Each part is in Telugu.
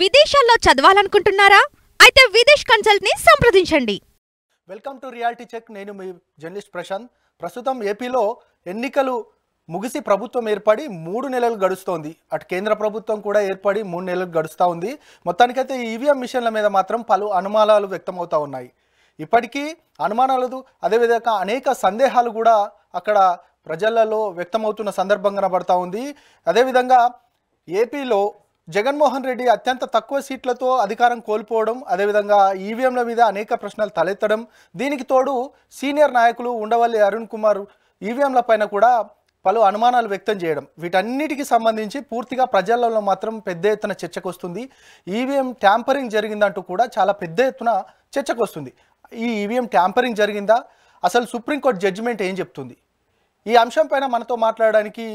విదేశాల్లో చదవాలనుకుంటున్నారా? అయితే విదేశ్ కన్సల్ట్ ని సంప్రదించండి. Welcome to reality check. నేను మీ జర్నలిస్ట్ ప్రశాంత్. ప్రస్తుతం ఏపీలో ఎన్నికలు ముగిసి ప్రభుత్వం ఏర్పడి 3 నెలలు గడుస్తోంది. అటు కేంద్ర ప్రభుత్వం కూడా ఏర్పడి 3 నెలలు గడుస్తూ ఉంది. మొత్తానికైతే ఈవీఎం మిషన్ల మీద మాత్రం పలు అనుమానాలు వ్యక్తమవుతూ ఉన్నాయి. ఇప్పటికీ అనుమానాలు అదేవిధంగా అనేక సందేహాలు కూడా అక్కడ ప్రజలలో వ్యక్తమవుతున్న సందర్భం కనబడతా ఉంది. అదేవిధంగా ఏపీలో జగన్మోహన్ రెడ్డి అత్యంత తక్కువ సీట్లతో అధికారం కోల్పోవడం, అదేవిధంగా ఈవీఎంల మీద అనేక ప్రశ్నలు తలెత్తడం, దీనికి తోడు సీనియర్ నాయకులు ఉండవల్లి అరుణ్ కుమార్ ఈవీఎంల పైన కూడా పలు అనుమానాలు వ్యక్తం చేయడం, వీటన్నిటికీ సంబంధించి పూర్తిగా ప్రజలలో మాత్రం పెద్ద ఎత్తున చర్చకు వస్తుంది. ఈవీఎం ట్యాంపరింగ్ జరిగిందంటూ కూడా చాలా పెద్ద ఎత్తున చర్చకు వస్తుంది. ఈ ఈవీఎం ట్యాంపరింగ్ జరిగిందా? అసలు సుప్రీంకోర్టు జడ్జిమెంట్ ఏం చెప్తుంది? ఈ అంశం పైన మనతో మాట్లాడడానికి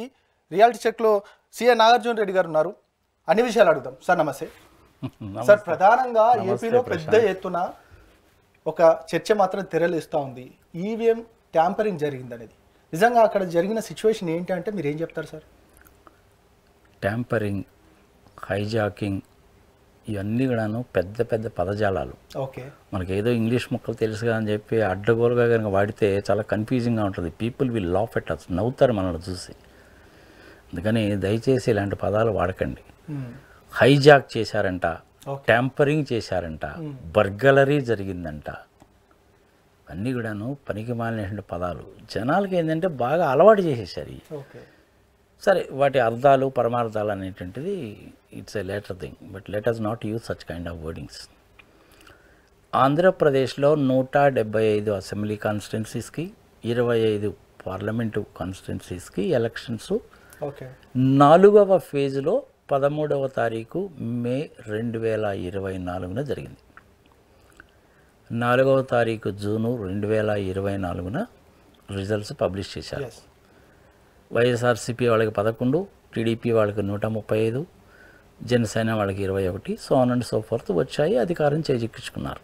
రియాలిటీ చెక్లో సిఏ నాగార్జున రెడ్డి గారు ఉన్నారు. అన్ని విషయాలు అడుగుదాం. సార్ నమస్తే. సార్, ప్రధానంగా ఏపీలో పెద్ద ఎత్తున ఒక చర్చ మాత్రం తెరలేస్తూ ఉంది. ఈవీఎం ట్యాంపరింగ్ జరిగిందనేది నిజంగా అక్కడ జరిగిన సిచ్యువేషన్ ఏంటి అంటే మీరు ఏం చెప్తారు సార్? ట్యాంపరింగ్, హైజాకింగ్ ఇవన్నీ కూడాను పెద్ద పెద్ద పదజాలాలు. ఓకే, మనకి ఏదో ఇంగ్లీష్ ముక్కలు తెలుసుగా అని చెప్పి అడ్డగోలుగా కనుక వాడితే చాలా కన్ఫ్యూజింగ్గా ఉంటుంది. People will laugh at us, నవ్వుతారు మనల్ని చూసి. అందుకని దయచేసి ఇలాంటి పదాలు వాడకండి. హైజాక్ చేశారంట, ట్యాంపరింగ్ చేశారంట, బర్గలరీ జరిగిందంట, అన్నీ కూడాను పనికి మాలిన పదాలు. జనాలకి ఏంటంటే బాగా అలవాటు చేసేసారు. సరే, వాటి అర్థాలు పరమార్థాలు అనేటువంటిది it's a later thing, but let us not use such kind of wordings. ఆంధ్రప్రదేశ్లో 175 అసెంబ్లీ కాన్స్టిట్యున్సీస్కి 25 పార్లమెంటు కాన్స్టిట్యున్సీస్కి ఎలక్షన్స్ 4వ ఫేజ్లో 13వ తారీఖు మే 2024 జరిగింది. 4వ తారీఖు జూను 2024 రిజల్ట్స్ పబ్లిష్ చేశారు. వైఎస్ఆర్సీపీ వాళ్ళకి 11, టీడీపీ వాళ్ళకి 135, జనసేన వాళ్ళకి 21, so on and so fourth వచ్చాయి. అధికారం చేజిక్కించుకున్నారు.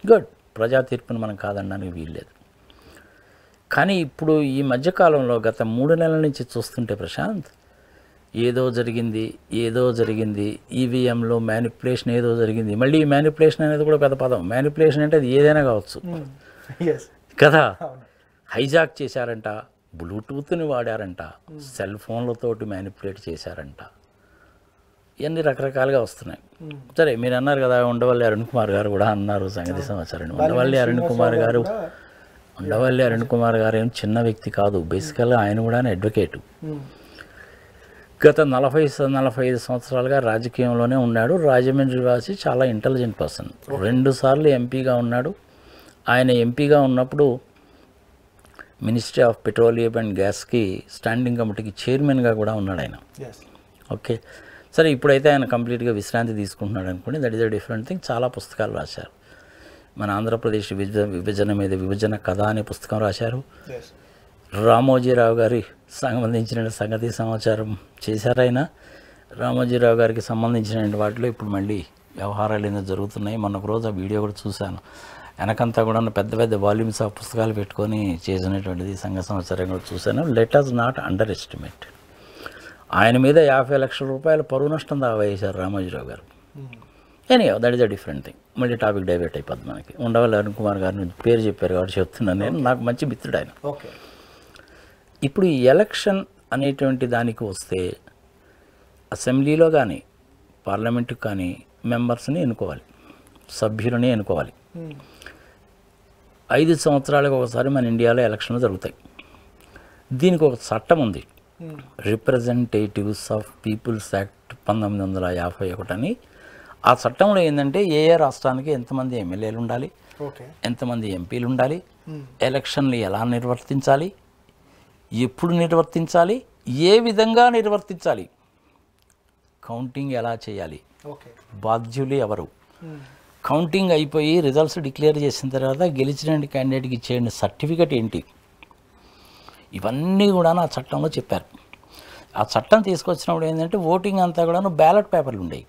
గుడ్, ప్రజా తీర్పును మనం కాదనడానికి వీల్లేదు. కానీ ఇప్పుడు ఈ మధ్యకాలంలో గత 3 నెలల నుంచి చూస్తుంటే ప్రశాంత్, ఏదో జరిగింది ఈవీఎంలో మ్యానిపులేషన్ ఏదో జరిగింది. మళ్ళీ ఈ మ్యానిపులేషన్ అనేది కూడా పెద్ద పదం. మ్యానిపులేషన్ అంటే అది ఏదైనా కావచ్చు కదా. హైజాక్ చేశారంట, బ్లూటూత్ని వాడారంట, సెల్ ఫోన్లతోటి మ్యానిపులేట్ చేశారంట, ఇవన్నీ రకరకాలుగా వస్తున్నాయి. సరే, మీరు అన్నారు కదా ఉండవల్లి అరుణ్ కుమార్ గారు కూడా అన్నారు సంగతి సమాచారం. ఉండవల్లి అరుణ్ కుమార్ గారు ఏం చిన్న వ్యక్తి కాదు. బేసికల్గా ఆయన కూడా అడ్వకేటు. గత 40-45 సంవత్సరాలుగా రాజకీయంలోనే ఉన్నాడు. రాజమండ్రి వాసి, చాలా ఇంటెలిజెంట్ పర్సన్. 2 సార్లు ఎంపీగా ఉన్నాడు. ఆయన ఎంపీగా ఉన్నప్పుడు మినిస్ట్రీ ఆఫ్ పెట్రోలియం అండ్ గ్యాస్కి స్టాండింగ్ కమిటీకి చైర్మన్గా కూడా ఉన్నాడు ఆయన. ఓకే, సరే, ఇప్పుడైతే ఆయన కంప్లీట్గా విశ్రాంతి తీసుకుంటున్నాడు అనుకోండి. That is a different thing. చాలా పుస్తకాలు రాశారు. మన ఆంధ్రప్రదేశ్ విభజన మీద విభజన కథ అనే పుస్తకం రాశారు. రామోజీరావు గారి సంబంధించిన సంగతి సమాచారం చేశారు ఆయన. రామోజీరావు గారికి సంబంధించిన వాటిలో ఇప్పుడు మళ్ళీ వ్యవహారాలు ఏదో జరుగుతున్నాయి. మొన్న ఒక రోజు ఆ వీడియో కూడా చూశాను. వెనకంతా కూడా పెద్ద పెద్ద వాల్యూమ్స్ ఆఫ్ పుస్తకాలు పెట్టుకొని చేసినటువంటిది సంఘ సమాచారం కూడా చూశాను. Let us not underestimate. ఆయన మీద 50 లక్షల రూపాయల పరువు నష్టం దావా వేశారు రామోజీరావు గారు. Any that is a different thing. మళ్ళీ టాపిక్ డైవర్ట్ అయిపోద్ది మనకి. ఉండవల్లి అరుణ్ కుమార్ గారిని పేరు చెప్పారు కాబట్టి చెప్తున్నాను నేను. నాకు మంచి మిత్రుడు ఆయన. ఇప్పుడు ఈ ఎలక్షన్ అనేటువంటి దానికి వస్తే అసెంబ్లీలో కానీ పార్లమెంటుకు కానీ మెంబర్స్ని ఎన్నుకోవాలి, సభ్యులని ఎన్నుకోవాలి. 5 సంవత్సరాలకు ఒకసారి మన ఇండియాలో ఎలక్షన్లు జరుగుతాయి. దీనికి ఒక చట్టం ఉంది, రిప్రజెంటేటివ్స్ ఆఫ్ పీపుల్స్ యాక్ట్ 1951 అని. ఆ చట్టంలో ఏంటంటే ఏ రాష్ట్రానికి ఎంతమంది ఎమ్మెల్యేలు ఉండాలి, ఎంతమంది ఎంపీలు ఉండాలి, ఎలక్షన్లు ఎలా నిర్వర్తించాలి, ఎప్పుడు నిర్వర్తించాలి, ఏ విధంగా నిర్వర్తించాలి, కౌంటింగ్ ఎలా చేయాలి, బాధ్యులు ఎవరు, కౌంటింగ్ అయిపోయి రిజల్ట్స్ డిక్లేర్ చేసిన తర్వాత గెలిచిన క్యాండిడేట్కి ఇచ్చే సర్టిఫికెట్ ఏంటి, ఇవన్నీ కూడా ఆ చట్టంలో చెప్పారు. ఆ చట్టం తీసుకొచ్చినప్పుడు ఏంటంటే ఓటింగ్ అంతా కూడా బ్యాలెట్ పేపర్లు ఉండేవి.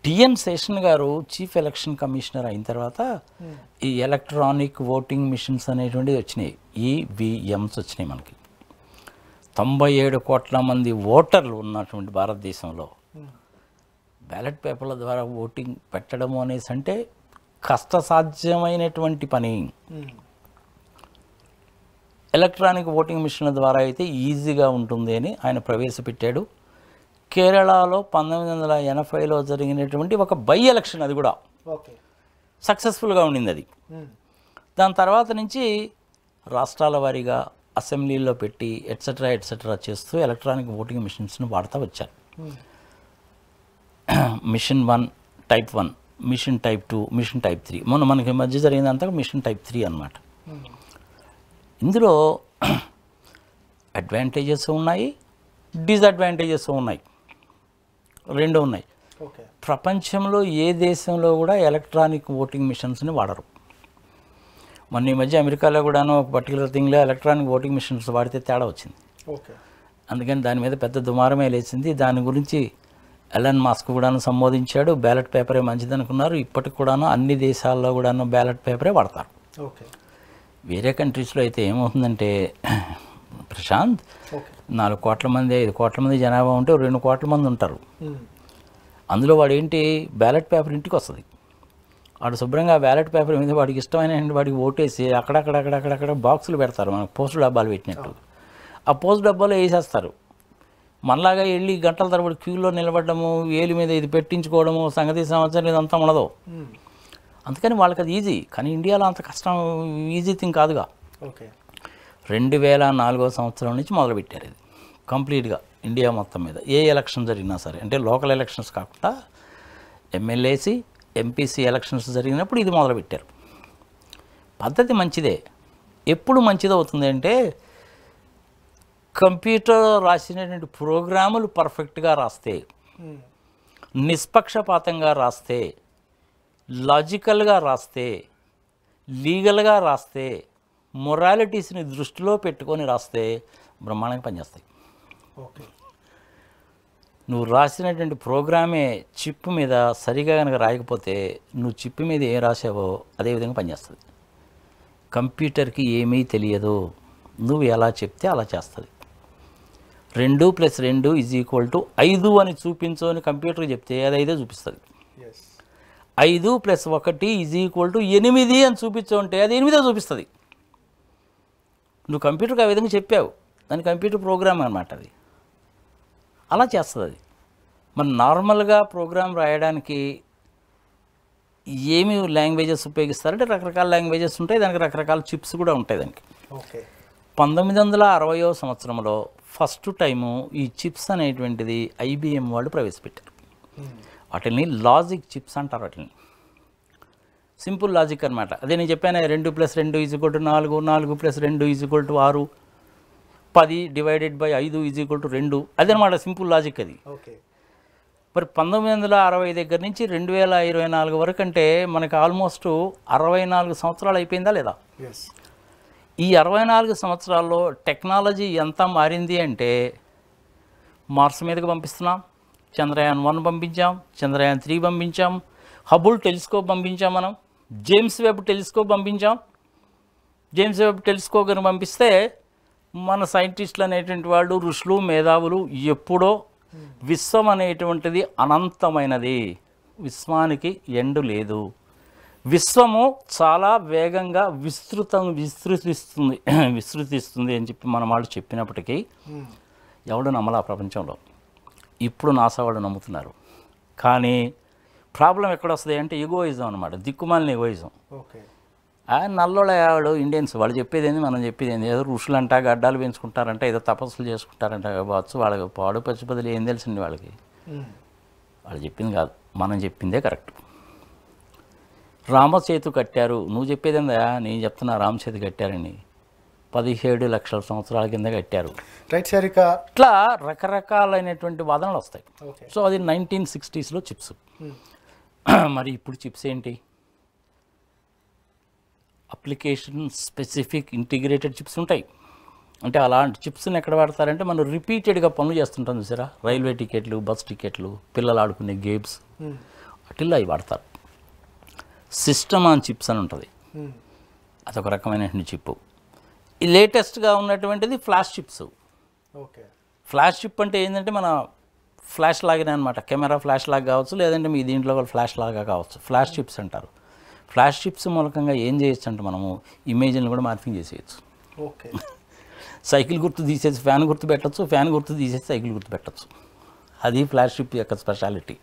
టిఎన్ శేషన్ గారు చీఫ్ ఎలక్షన్ కమిషనర్ అయిన తర్వాత ఈ ఎలక్ట్రానిక్ ఓటింగ్ మిషన్స్ అనేటువంటివి వచ్చినాయి, ఈవీఎంస్ వచ్చినాయి. మనకి 97 కోట్ల మంది ఓటర్లు ఉన్నటువంటి భారతదేశంలో బ్యాలెట్ పేపర్ల ద్వారా ఓటింగ్ పెట్టడము అనేసి అంటే కష్టసాధ్యమైనటువంటి పని. ఎలక్ట్రానిక్ ఓటింగ్ మిషన్ల ద్వారా అయితే ఈజీగా ఉంటుంది అని ఆయన ప్రవేశపెట్టాడు. కేరళలో 1980లో జరిగినటువంటి ఒక బై ఎలక్షన్, అది కూడా సక్సెస్ఫుల్గా ఉండింది అది. దాని తర్వాత నుంచి రాష్ట్రాల వారీగా అసెంబ్లీలో పెట్టి ఎట్సెట్రా చేస్తూ ఎలక్ట్రానిక్ ఓటింగ్ మిషన్స్ను వాడుతూ వచ్చారు. Machine 1 type 1, machine type 2, machine type 3. మొన్న మనకి మధ్య జరిగిందంతా మిషన్ టైప్ 3 అన్నమాట. ఇందులో అడ్వాంటేజెస్ ఉన్నాయి, డిసడ్వాంటేజెస్ ఉన్నాయి, రెండు ఉన్నాయి. ప్రపంచంలో ఏ దేశంలో కూడా ఎలక్ట్రానిక్ ఓటింగ్ మిషన్స్ని వాడరు. మొన్న ఈ మధ్య అమెరికాలో కూడాను ఒక పర్టికులర్ థింగ్లో ఎలక్ట్రానిక్ ఓటింగ్ మిషన్స్ వాడితే తేడా వచ్చింది. అందుకని దాని మీద పెద్ద దుమారమే లేచింది. దాని గురించి ఎలన్ మాస్క్ కూడాను సంబోధించాడు. బ్యాలెట్ పేపరే మంచిది అనుకున్నారు. ఇప్పటికి కూడాను అన్ని దేశాల్లో కూడాను బ్యాలెట్ పేపరే వాడతారు. వేరే కంట్రీస్లో అయితే ఏమవుతుందంటే ప్రశాంత్, 4 కోట్ల మంది 5 కోట్ల మంది జనాభా ఉంటే 2 కోట్ల మంది ఉంటారు. అందులో వాడు ఏంటి, బ్యాలెట్ పేపర్ ఇంటికి వస్తుంది. వాడు శుభ్రంగా బ్యాలెట్ పేపర్ మీద వాడికి ఇష్టమైన వాడికి ఓటేసి అక్కడక్కడ బాక్సులు పెడతారు, మనకు పోస్టు డబ్బాలు పెట్టినట్టు. ఆ పోస్ట్ డబ్బాలో వేసేస్తారు. మనలాగా వెళ్ళి గంటల తరబడి క్యూలో నిలబడము, ఏలు మీద ఇది పెట్టించుకోవడము, సంగతి సంవత్సరం ఇదంతా ఉండదు. అందుకని వాళ్ళకి అది ఈజీ. కానీ ఇండియాలో అంత కష్టం, ఈజీ థింగ్ కాదుగా. 2004వ సంవత్సరం నుంచి మొదలుపెట్టారు ఇది కంప్లీట్గా ఇండియా మొత్తం మీద. ఏ ఎలక్షన్ జరిగినా సరే, అంటే లోకల్ ఎలక్షన్స్ కాకుండా ఎమ్మెల్యేసి ఎంపీసీ ఎలక్షన్స్ జరిగినప్పుడు ఇది మొదలుపెట్టారు. పద్ధతి మంచిదే. ఎప్పుడు మంచిదవుతుంది అంటే కంప్యూటర్ రాసినటువంటి ప్రోగ్రాములు పర్ఫెక్ట్గా రాస్తే, నిష్పక్షపాతంగా రాస్తే, లాజికల్గా రాస్తే, లీగల్గా రాస్తే, మొరాలిటీస్ని దృష్టిలో పెట్టుకొని రాస్తే బ్రహ్మాండంగా పనిచేస్తాయి. నువ్వు రాసినటువంటి ప్రోగ్రామే చిప్ మీద సరిగా కనుక రాయకపోతే నువ్వు చిప్ మీద ఏం రాసావో అదేవిధంగా పనిచేస్తుంది. కంప్యూటర్కి ఏమీ తెలియదు, నువ్వు ఎలా చెప్తే అలా చేస్తుంది. 2 + 2 = 5 అని చూపించు అని కంప్యూటర్కి చెప్తే అది 5 చూపిస్తుంది. 5 + 1 = 8 అని చూపించు అంటే అది 8 చూపిస్తుంది. నువ్వు కంప్యూటర్కి ఆ విధంగా చెప్పావు, దాని కంప్యూటర్ ప్రోగ్రామ్ అన్నమాట అది, అలా చేస్తుంది అది. మన నార్మల్గా ప్రోగ్రామ్ రాయడానికి ఏమి లాంగ్వేజెస్ ఉపయోగిస్తారంటే రకరకాల లాంగ్వేజెస్ ఉంటాయి, దానికి రకరకాల చిప్స్ కూడా ఉంటాయి దానికి. 1960వ సంవత్సరంలో ఫస్ట్ టైము ఈ చిప్స్ అనేటువంటిది IBM వాళ్ళు ప్రవేశపెట్టారు. వాటిని లాజిక్ చిప్స్ అంటారు. వాటిని సింపుల్ లాజిక్ అనమాట. అదే నేను చెప్పాను, 2 + 2 = 4, 4 + 2 = 6, 10 / 5 = 2. అదనమాట సింపుల్ లాజిక్ అది. మరి 1960 దగ్గర నుంచి 2024 వరకు అంటే మనకి ఆల్మోస్ట్ 64 సంవత్సరాలు అయిపోయిందా లేదా? ఈ 64 సంవత్సరాల్లో టెక్నాలజీ ఎంత మారింది అంటే, మార్స్ మీదకి పంపిస్తున్నాం, చంద్రయాన్ 1 పంపించాం, చంద్రయాన్ 3 పంపించాం, హబుల్ టెలిస్కోప్ పంపించాం, మనం జేమ్స్ వెబ్ టెలిస్కోప్ పంపించాం. జేమ్స్ వెబ్ టెలిస్కోప్ కనుక పంపిస్తే మన సైంటిస్టులు అనేటువంటి వాళ్ళు, ఋషులు, మేధావులు ఎప్పుడో విశ్వం అనేటువంటిది అనంతమైనది, విశ్వానికి ఎండు లేదు, విశ్వము చాలా వేగంగా విస్తృతిస్తుంది అని చెప్పి మన వాళ్ళు చెప్పినప్పటికీ ఎవడు నమ్మలా ప్రపంచంలో. ఇప్పుడు నాసా వాళ్ళు నమ్ముతున్నారు. కానీ ప్రాబ్లం ఎక్కడ వస్తుంది అంటే ఎగోయిజం అనమాట, దిక్కుమాలిన ఎగోయిజం. నల్లోళ్ళు ఇండియన్స్ వాళ్ళు చెప్పేది ఏంది, మనం చెప్పేది ఏంది, ఏదో ఋషులంట గడ్డాలు పెంచుకుంటారంట, ఏదో తపస్సులు చేసుకుంటారంట కావచ్చు. వాళ్ళకి పాడు పచ్చిపదులు ఏం తెలిసింది వాళ్ళకి. వాళ్ళు చెప్పింది కాదు, మనం చెప్పిందే కరెక్ట్. రామసేతు కట్టారు, నువ్వు చెప్పేదేందా, నేను చెప్తున్నా రామసేతు కట్టారని. 17 లక్షల సంవత్సరాల కింద కట్టారు. ఇట్లా రకరకాలైనటువంటి వాదనలు వస్తాయి. సో అది 1960sలో చిప్స్. మరి ఇప్పుడు చిప్స్ ఏంటి? అప్లికేషన్ స్పెసిఫిక్ ఇంటిగ్రేటెడ్ చిప్స్ ఉంటాయి. అంటే అలాంటి చిప్స్ని ఎక్కడ వాడతారంటే, మనం రిపీటెడ్గా పనులు చేస్తుంటాం చూసారా, రైల్వే టికెట్లు, బస్ టికెట్లు, పిల్లలు ఆడుకునే గేమ్స్, అట్లా అవి వాడతారు. సిస్టమ్ ఆన్ చిప్స్ అని ఉంటుంది, అదొక రకమైనటువంటి చిప్పు. ఈ లేటెస్ట్గా ఉన్నటువంటిది ఫ్లాష్ చిప్స్. ఫ్లాష్ చిప్ అంటే ఏంటంటే, మన ఫ్లాష్ లాగానే అనమాట, కెమెరా ఫ్లాష్ లాగా కావచ్చు, లేదంటే మీ దీంట్లో ఫ్లాష్ లాగా కావచ్చు. ఫ్లాష్ చిప్స్ అంటారు. ఫ్లాష్ చిప్స్ మూలకంగా ఏం చేయొచ్చు అంటే మనము ఇమేజ్ని కూడా మార్పింగ్ చేసేయచ్చు. ఓకే. సైకిల్ గుర్తు తీసేసి ఫ్యాన్ గుర్తు పెట్టచ్చు, ఫ్యాన్ గుర్తు తీసేసి సైకిల్ గుర్తు పెట్టచ్చు. అది ఫ్లాష్ చిప్ యొక్క స్పెషాలిటీ.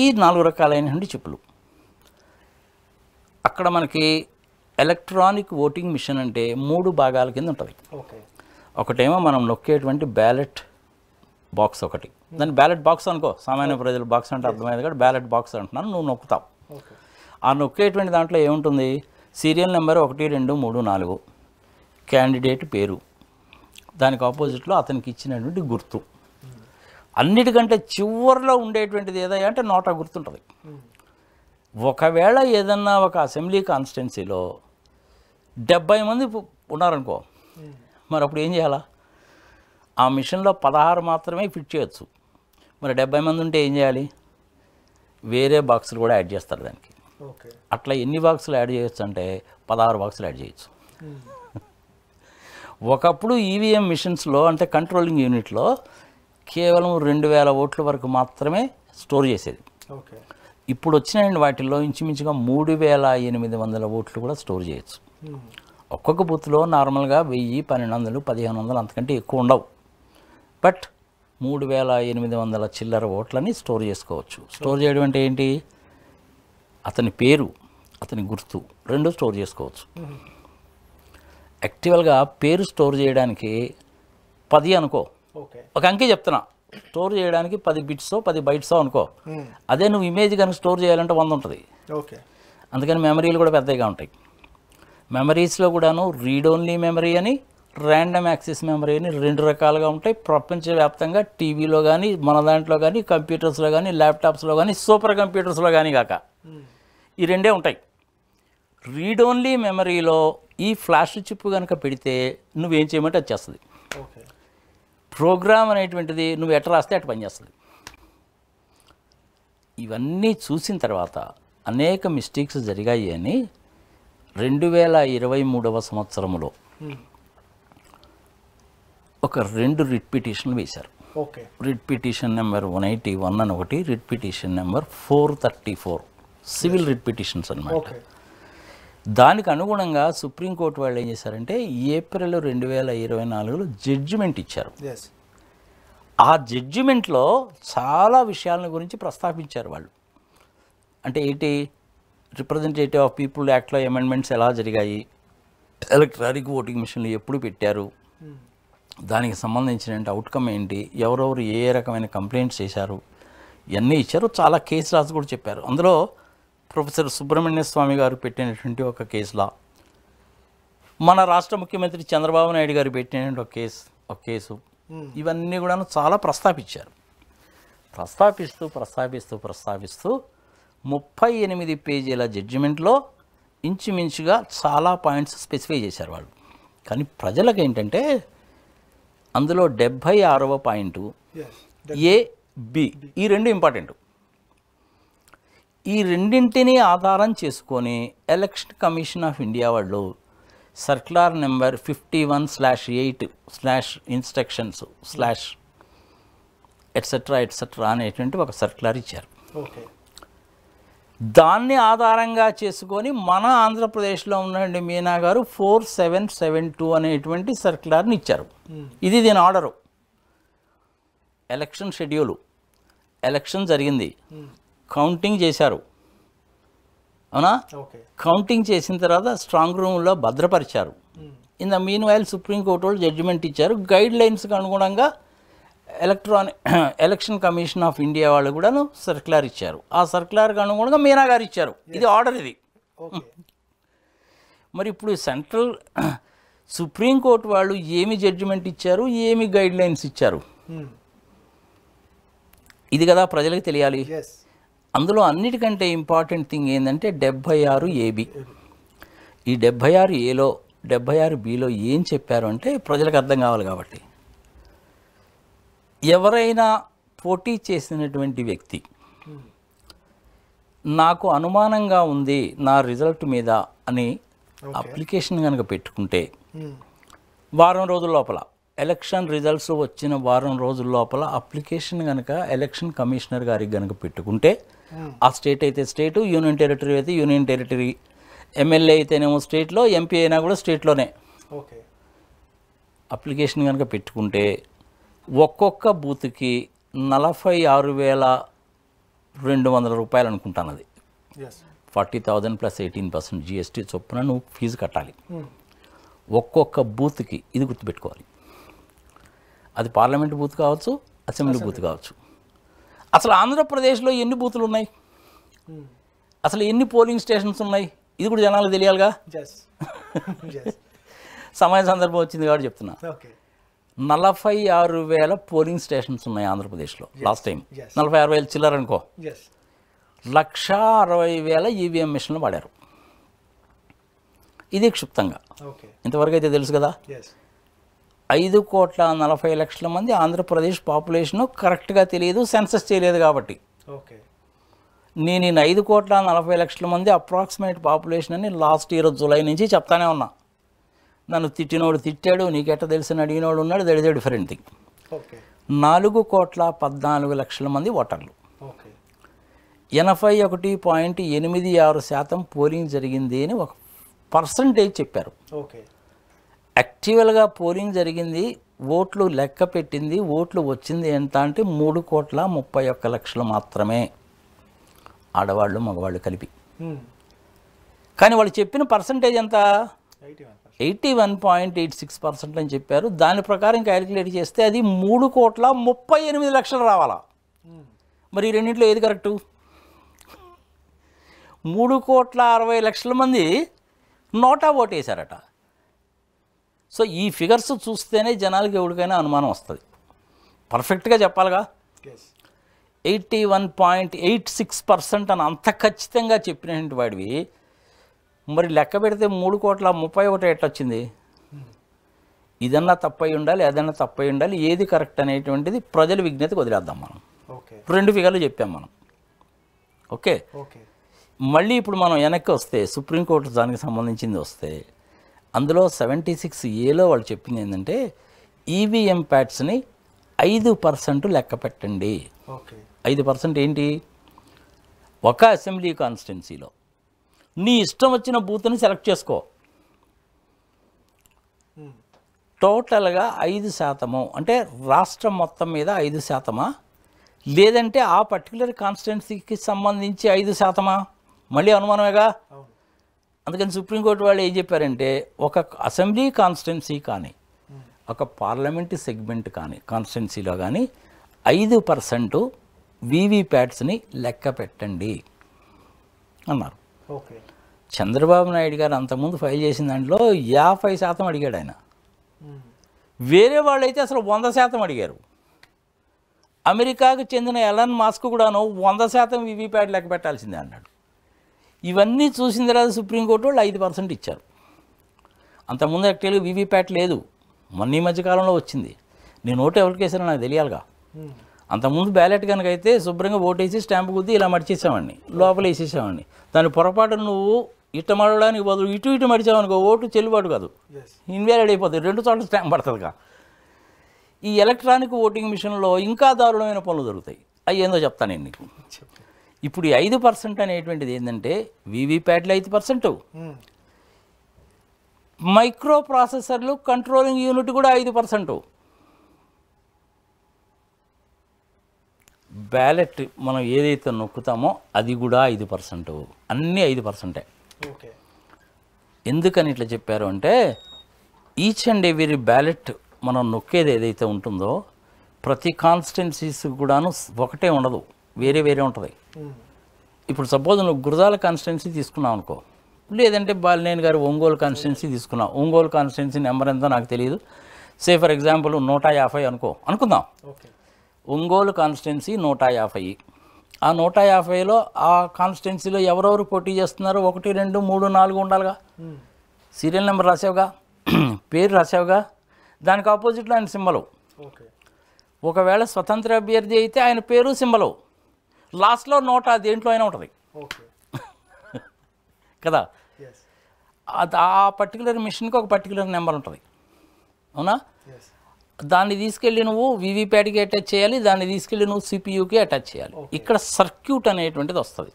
ఈ 4 రకాలైనటువంటి చిప్పులు. అక్కడ మనకి ఎలక్ట్రానిక్ ఓటింగ్ మిషన్ అంటే 3 భాగాల కింద ఉంటుంది. ఓకే. ఒకటేమో మనం నొక్కేటువంటి బ్యాలెట్ బాక్స్, ఒకటి దాన్ని బ్యాలెట్ బాక్స్ అనుకో, సామాన్య ప్రజలు బాక్స్ అంటే అర్థమైంది కాబట్టి బ్యాలెట్ బాక్స్ అంటున్నాను, నువ్వు నొక్కుతావు. ఆ నొక్కేటువంటి దాంట్లో ఏముంటుంది, సీరియల్ నెంబర్ 1 2 3 4, క్యాండిడేట్ పేరు, దానికి ఆపోజిట్లో అతనికి ఇచ్చినటువంటి గుర్తు. అన్నిటికంటే చివరిలో ఉండేటువంటిది ఏదైనా అంటే నోటా గుర్తుంటుంది. ఒకవేళ ఏదన్నా ఒక అసెంబ్లీ కాన్స్టిట్యున్సీలో 70 మంది ఉన్నారనుకో, మరి అప్పుడు ఏం చేయాలా? ఆ మిషన్లో 16 మాత్రమే ఫిట్ చేయొచ్చు. మరి 70 మంది ఉంటే ఏం చేయాలి? వేరే బాక్సులు కూడా యాడ్ చేస్తారు దానికి. అట్లా ఎన్ని బాక్సులు యాడ్ చేయొచ్చు అంటే 16 బాక్సులు యాడ్ చేయొచ్చు. ఒకప్పుడు ఈవీఎం మిషన్స్లో అంటే కంట్రోలింగ్ యూనిట్లో కేవలం 2000 ఓట్ల వరకు మాత్రమే స్టోర్ చేసేది. ఇప్పుడు వచ్చిన వాటిల్లో ఇంచుమించుగా 3800 ఓట్లు కూడా స్టోర్ చేయొచ్చు. ఒక్కొక్క బూత్లో నార్మల్గా 1000, 1200, 1500 అంతకంటే ఎక్కువ ఉండవు. బట్ 3800 చిల్లర ఓట్లని స్టోర్ చేసుకోవచ్చు. స్టోర్ చేయడం అంటే ఏంటి? అతని పేరు, అతని గుర్తు 2 స్టోర్ చేసుకోవచ్చు. యాక్చువల్గా పేరు స్టోర్ చేయడానికి 10 అనుకో, ఒక అంకె చెప్తున్నా, స్టోర్ చేయడానికి 10 బిట్సో 10 బైట్సో అనుకో. అదే నువ్వు ఇమేజ్ కనుక స్టోర్ చేయాలంటే 100 ఉంటుంది. అందుకని మెమరీలు కూడా పెద్దగా ఉంటాయి. మెమరీస్లో కూడాను రీడ్ ఓన్లీ మెమరీ అని, ర్యాండమ్ యాక్సెస్ మెమరీ అని 2 రకాలుగా ఉంటాయి. ప్రపంచవ్యాప్తంగా టీవీలో కానీ, మన దాంట్లో కానీ, కంప్యూటర్స్లో కానీ, ల్యాప్టాప్స్లో కానీ, సూపర్ కంప్యూటర్స్లో కానీ కాక ఈ 2 ఉంటాయి. రీడ్ ఓన్లీ మెమరీలో ఈ ఫ్లాష్ చిప్ కనుక పెడితే నువ్వేం చేయమంటే అది చేస్తుంది. ప్రోగ్రామ్ అనేటువంటిది నువ్వు ఎట్లా రాస్తే అటు పనిచేస్తుంది. ఇవన్నీ చూసిన తర్వాత అనేక మిస్టేక్స్ జరిగాయి అని 2023వ సంవత్సరంలో ఒక 2 రిట్ పిటిషన్లు వేశారు. రిట్ పిటిషన్ నెంబర్ 181 అని ఒకటి, writ petition number 434, civil writ petitions అన్నమాట. దానికి అనుగుణంగా సుప్రీంకోర్టు వాళ్ళు ఏం చేశారంటే ఏప్రిల్ 2024లో జడ్జిమెంట్ ఇచ్చారు. ఆ జడ్జిమెంట్లో చాలా విషయాల గురించి ప్రస్తావించారు వాళ్ళు. అంటే ఏంటి? రిప్రజెంటేటివ్ ఆఫ్ పీపుల్ యాక్ట్లో అమెండ్మెంట్స్ ఎలా జరిగాయి, ఎలక్ట్రానిక్ ఓటింగ్ మిషన్లు ఎప్పుడు పెట్టారు, దానికి సంబంధించిన అవుట్కమ్ ఏంటి, ఎవరెవరు ఏ రకమైన కంప్లైంట్స్ చేశారు, ఇవన్నీ ఇచ్చారు. చాలా కేసు రాసి కూడా చెప్పారు. అందులో ప్రొఫెసర్ సుబ్రహ్మణ్య స్వామి గారు పెట్టినటువంటి ఒక కేసులా, మన రాష్ట్ర ముఖ్యమంత్రి చంద్రబాబు నాయుడు గారు పెట్టినటువంటి ఒక కేసు, ఇవన్నీ కూడా చాలా ప్రస్తావించారు. ప్రస్తావిస్తూ 38 పేజీల జడ్జిమెంట్లో ఇంచుమించుగా చాలా పాయింట్స్ స్పెసిఫై చేశారు వాళ్ళు. కానీ ప్రజలకు ఏంటంటే అందులో 76వ పాయింట్ ఏ, బి, ఈ 2 ఇంపార్టెంట్. ఈ రెండింటినీ ఆధారం చేసుకొని ఎలక్షన్ కమిషన్ ఆఫ్ ఇండియా వాళ్ళు సర్క్యులర్ నెంబర్ 51/8/instructions/ ఎట్సెట్రా అనేటువంటి ఒక సర్క్యులర్ ఇచ్చారు. దాన్ని ఆధారంగా చేసుకొని మన ఆంధ్రప్రదేశ్లో ఉన్నటువంటి మీనా గారు 4772 అనేటువంటి సర్క్యులర్ని ఇచ్చారు. ఇది దీని ఆర్డరు. ఎలక్షన్ షెడ్యూలు, ఎలక్షన్ జరిగింది, కౌంటింగ్ చేశారు, అవునా? కౌంటింగ్ చేసిన తర్వాత స్ట్రాంగ్ రూమ్లో భద్రపరిచారు. In the meanwhile supreme court వాళ్ళు జడ్జిమెంట్ ఇచ్చారు. గైడ్ లైన్స్కి అనుగుణంగా ఎలక్షన్ కమిషన్ ఆఫ్ ఇండియా వాళ్ళు కూడా సర్క్యులర్ ఇచ్చారు. ఆ సర్క్యులర్కి అనుగుణంగా మీనా గారు ఇచ్చారు. ఇది ఆర్డర్. ఇది మరి ఇప్పుడు సెంట్రల్ సుప్రీంకోర్టు వాళ్ళు ఏమి జడ్జిమెంట్ ఇచ్చారు, ఏమి గైడ్ లైన్స్ ఇచ్చారు, ఇది కదా ప్రజలకు తెలియాలి. అందులో అన్నిటికంటే ఇంపార్టెంట్ థింగ్ ఏంటంటే 76 AB. ఈ 76 Aలో 76 Bలో ఏం చెప్పారు అంటే ప్రజలకు అర్థం కావాలి కాబట్టి, ఎవరైనా పోటీ చేసినటువంటి వ్యక్తి నాకు అనుమానంగా ఉంది నా రిజల్ట్ మీద అని అప్లికేషన్ కనుక పెట్టుకుంటే వారం రోజుల లోపల ఎలక్షన్ రిజల్ట్స్ వచ్చిన వారం రోజుల లోపల అప్లికేషన్ కనుక ఎలక్షన్ కమిషనర్ గారికి కనుక పెట్టుకుంటే ఆ స్టేట్ అయితే స్టేటు, యూనియన్ టెరిటరీ అయితే యూనియన్ టెరిటరీ, ఎమ్మెల్యే అయితేనేమో స్టేట్లో, ఎంపీ అయినా కూడా స్టేట్లోనే ఓకే అప్లికేషన్ కనుక పెట్టుకుంటే ఒక్కొక్క బూత్కి 46,200 రూపాయలు అనుకుంటాను. అది ఎస్ 40,000 ప్లస్ 18% GST చొప్పున నువ్వు ఫీజు కట్టాలి ఒక్కొక్క బూత్కి. ఇది గుర్తుపెట్టుకోవాలి. అది పార్లమెంట్ బూత్ కావచ్చు, అసెంబ్లీ బూత్ కావచ్చు. అసలు ఆంధ్రప్రదేశ్లో ఎన్ని బూతులు ఉన్నాయి, అసలు ఎన్ని పోలింగ్ స్టేషన్స్ ఉన్నాయి, ఇది కూడా జనాలకు తెలియాలిగా. ఎస్ సమయ సందర్భం వచ్చింది కాబట్టి చెప్తున్నా. ఓకే 46,000 పోలింగ్ స్టేషన్స్ ఉన్నాయి ఆంధ్రప్రదేశ్లో. Last time yes. 46,000 చిల్లర అనుకో. ఎస్ 1,60,000 ఈవీఎం మిషన్లు వాడారు. ఇది క్షుప్తంగా ఓకే ఇంతవరకు అయితే తెలుసు కదా. ఎస్ 5,40,00,000 మంది ఆంధ్రప్రదేశ్ పాపులేషను కరెక్ట్గా తెలియదు, సెన్సస్ చేయలేదు కాబట్టి. ఓకే నేను 5,40,00,000 మంది అప్రాక్సిమేట్ పాపులేషన్ అని లాస్ట్ ఇయర్ జూలై నుంచి చెప్తానే ఉన్నా. నన్ను తిట్టినోడు తిట్టాడు, నీకెట్ట తెలిసిన అడిగినోడు ఉన్నాడు, that is a different thing. Okay 4,14,00,000 మంది ఓటర్లు, ఓకే 81.86% పోలింగ్ జరిగింది అని ఒక పర్సంటేజ్ చెప్పారు. ఓకే యాక్చువల్గా పోలింగ్ జరిగింది, ఓట్లు లెక్క పెట్టింది, ఓట్లు వచ్చింది ఎంత అంటే 3,31,00,000 మాత్రమే, ఆడవాళ్ళు మగవాళ్ళు కలిపి. కానీ వాళ్ళు చెప్పిన పర్సంటేజ్ ఎంత, 81.86% అని చెప్పారు. దాని ప్రకారం క్యాలిక్యులేట్ చేస్తే అది 3,38,00,000 రావాలా. మరి ఈ రెండింటిలో ఏది కరెక్టు? 3,60,00,000 మంది నోటా ఓటేశారట. సో ఈ ఫిగర్స్ చూస్తేనే జనాలకి ఎవరికైనా అనుమానం వస్తుంది. పర్ఫెక్ట్గా చెప్పాలిగా. 81.86% అని అంత ఖచ్చితంగా చెప్పినటువంటి వాడివి మరి లెక్క పెడితే 3,31,00,000 ఎట్టొచ్చింది? ఇదన్నా తప్పై ఉండాలి, అదన్నా తప్పై ఉండాలి. ఏది కరెక్ట్ అనేటువంటిది ప్రజల విజ్ఞతకు వదిలేద్దాం మనం. ఓకే 2 ఫిగర్లు చెప్పాం మనం. ఓకే ఓకే మళ్ళీ ఇప్పుడు మనం వెనక్కి వస్తే సుప్రీంకోర్టు దానికి సంబంధించింది వస్తే అందులో 76A వాళ్ళు చెప్పింది ఏంటంటే ఈవీఎం ప్యాడ్స్ని 5% లెక్క పెట్టండి. ఓకే 5% ఏంటి? ఒక అసెంబ్లీ కాన్స్టిట్యున్సీలో నీ ఇష్టం వచ్చిన బూత్ని సెలెక్ట్ చేసుకో, టోటల్గా 5% అంటే రాష్ట్రం మొత్తం మీద 5%, లేదంటే ఆ పర్టికులర్ కాన్స్టిట్యున్సీకి సంబంధించి 5%. మళ్ళీ అనుమానమేగా. అందుకని సుప్రీంకోర్టు వాళ్ళు ఏం చెప్పారంటే ఒక అసెంబ్లీ కాన్స్టిట్యున్సీ కానీ ఒక పార్లమెంటు సెగ్మెంట్ కానీ కాన్స్టిట్యున్సీలో కానీ 5% వీవీప్యాట్స్ని లెక్క పెట్టండి అన్నారు. ఓకే చంద్రబాబు నాయుడు గారు అంతకుముందు ఫైల్ చేసిన దాంట్లో 50% అడిగాడు ఆయన. వేరే వాళ్ళైతే అసలు 100% అడిగారు. అమెరికాకు చెందిన ఎలన్ మాస్క్ కూడాను 100% వీవీప్యాట్ లెక్క పెట్టాల్సిందే అన్నాడు. ఇవన్నీ చూసిన తర్వాత సుప్రీంకోర్టు వాళ్ళు 5% ఇచ్చారు. అంతకుముందు యాక్చువల్గా వీవీప్యాట్ లేదు, మొన్న ఈ మధ్యకాలంలో వచ్చింది. నేను ఓటు ఎవరికి వేసానో నాకు తెలియాలిగా. అంతకుముందు బ్యాలెట్ కనుక అయితే శుభ్రంగా ఓటేసి స్టాంపు గుద్ది ఇలా మడిచేసామండి, లోపల వేసేసామండి. దాని పొరపాటు నువ్వు ఇట్ట మడవడానికి బదులు ఇటు ఇటు మడిచావనుకో ఓటు చెల్లుబాటు కాదు, ఇన్వాలిడ్ అయిపోతుంది. 2 చోట్ల స్టాంప్ పడుతుందిగా. ఈ ఎలక్ట్రానిక్ ఓటింగ్ మిషన్లో ఇంకా దారుణమైన పనులు జరుగుతాయి. అవి ఏందో చెప్తాను నేను నీకు. ఇప్పుడు ఈ 5% అనేటువంటిది ఏంటంటే వీవీప్యాట్లు 5%, మైక్రో ప్రాసెసర్లు కంట్రోలింగ్ యూనిట్ కూడా 5%, బ్యాలెట్ మనం ఏదైతే నొక్కుతామో అది కూడా 5%, అన్నీ 5%. ఓకే ఎందుకని ఇట్లా చెప్పారు అంటే ఈచ్ అండ్ ఎవ్రీ బ్యాలెట్ మనం నొక్కేది ఏదైతే ఉంటుందో ప్రతి కాన్స్టిట్యున్సీస్ కూడాను ఒకటే ఉండదు, వేరే వేరే ఉంటుంది. ఇప్పుడు సపోజ్ నువ్వు గురజాల కాన్స్టిట్యున్సీ తీసుకున్నావు అనుకో, లేదంటే బాలినేని గారు ఒంగోలు కాన్స్టిట్యున్సీ తీసుకున్నావు. ఒంగోలు కాన్స్టిట్యున్సీ నెంబర్ ఎంతో నాకు తెలియదు, సే ఫర్ ఎగ్జాంపుల్ 150 అనుకుందాం. Okay Ongole constituency 150. ఆ 150లో ఆ కాన్స్టిట్యున్సీలో ఎవరెవరు పోటీ చేస్తున్నారో 1, 2, 3, 4 ఉండాలిగా. సీరియల్ నెంబర్ రాసావుగా, పేరు రాసావుగా, దానికి ఆపోజిట్లో ఆయన సింబలు. ఓకే ఒకవేళ స్వతంత్ర అభ్యర్థి అయితే ఆయన పేరు సింబలు, లాస్ట్లో 100 దేంట్లో అయినా ఉంటుంది ఓకే కదా. ఎస్ ఆ పర్టికులర్ మిషన్కి ఒక పర్టికులర్ నెంబర్ ఉంటుంది, అవునా? ఎస్ దాన్ని తీసుకెళ్ళి నువ్వు వీవీప్యాట్కి అటాచ్ చేయాలి, దాన్ని తీసుకెళ్ళి నువ్వు సిపియూకి అటాచ్ చేయాలి. ఇక్కడ సర్క్యూట్ అనేటువంటిది వస్తుంది.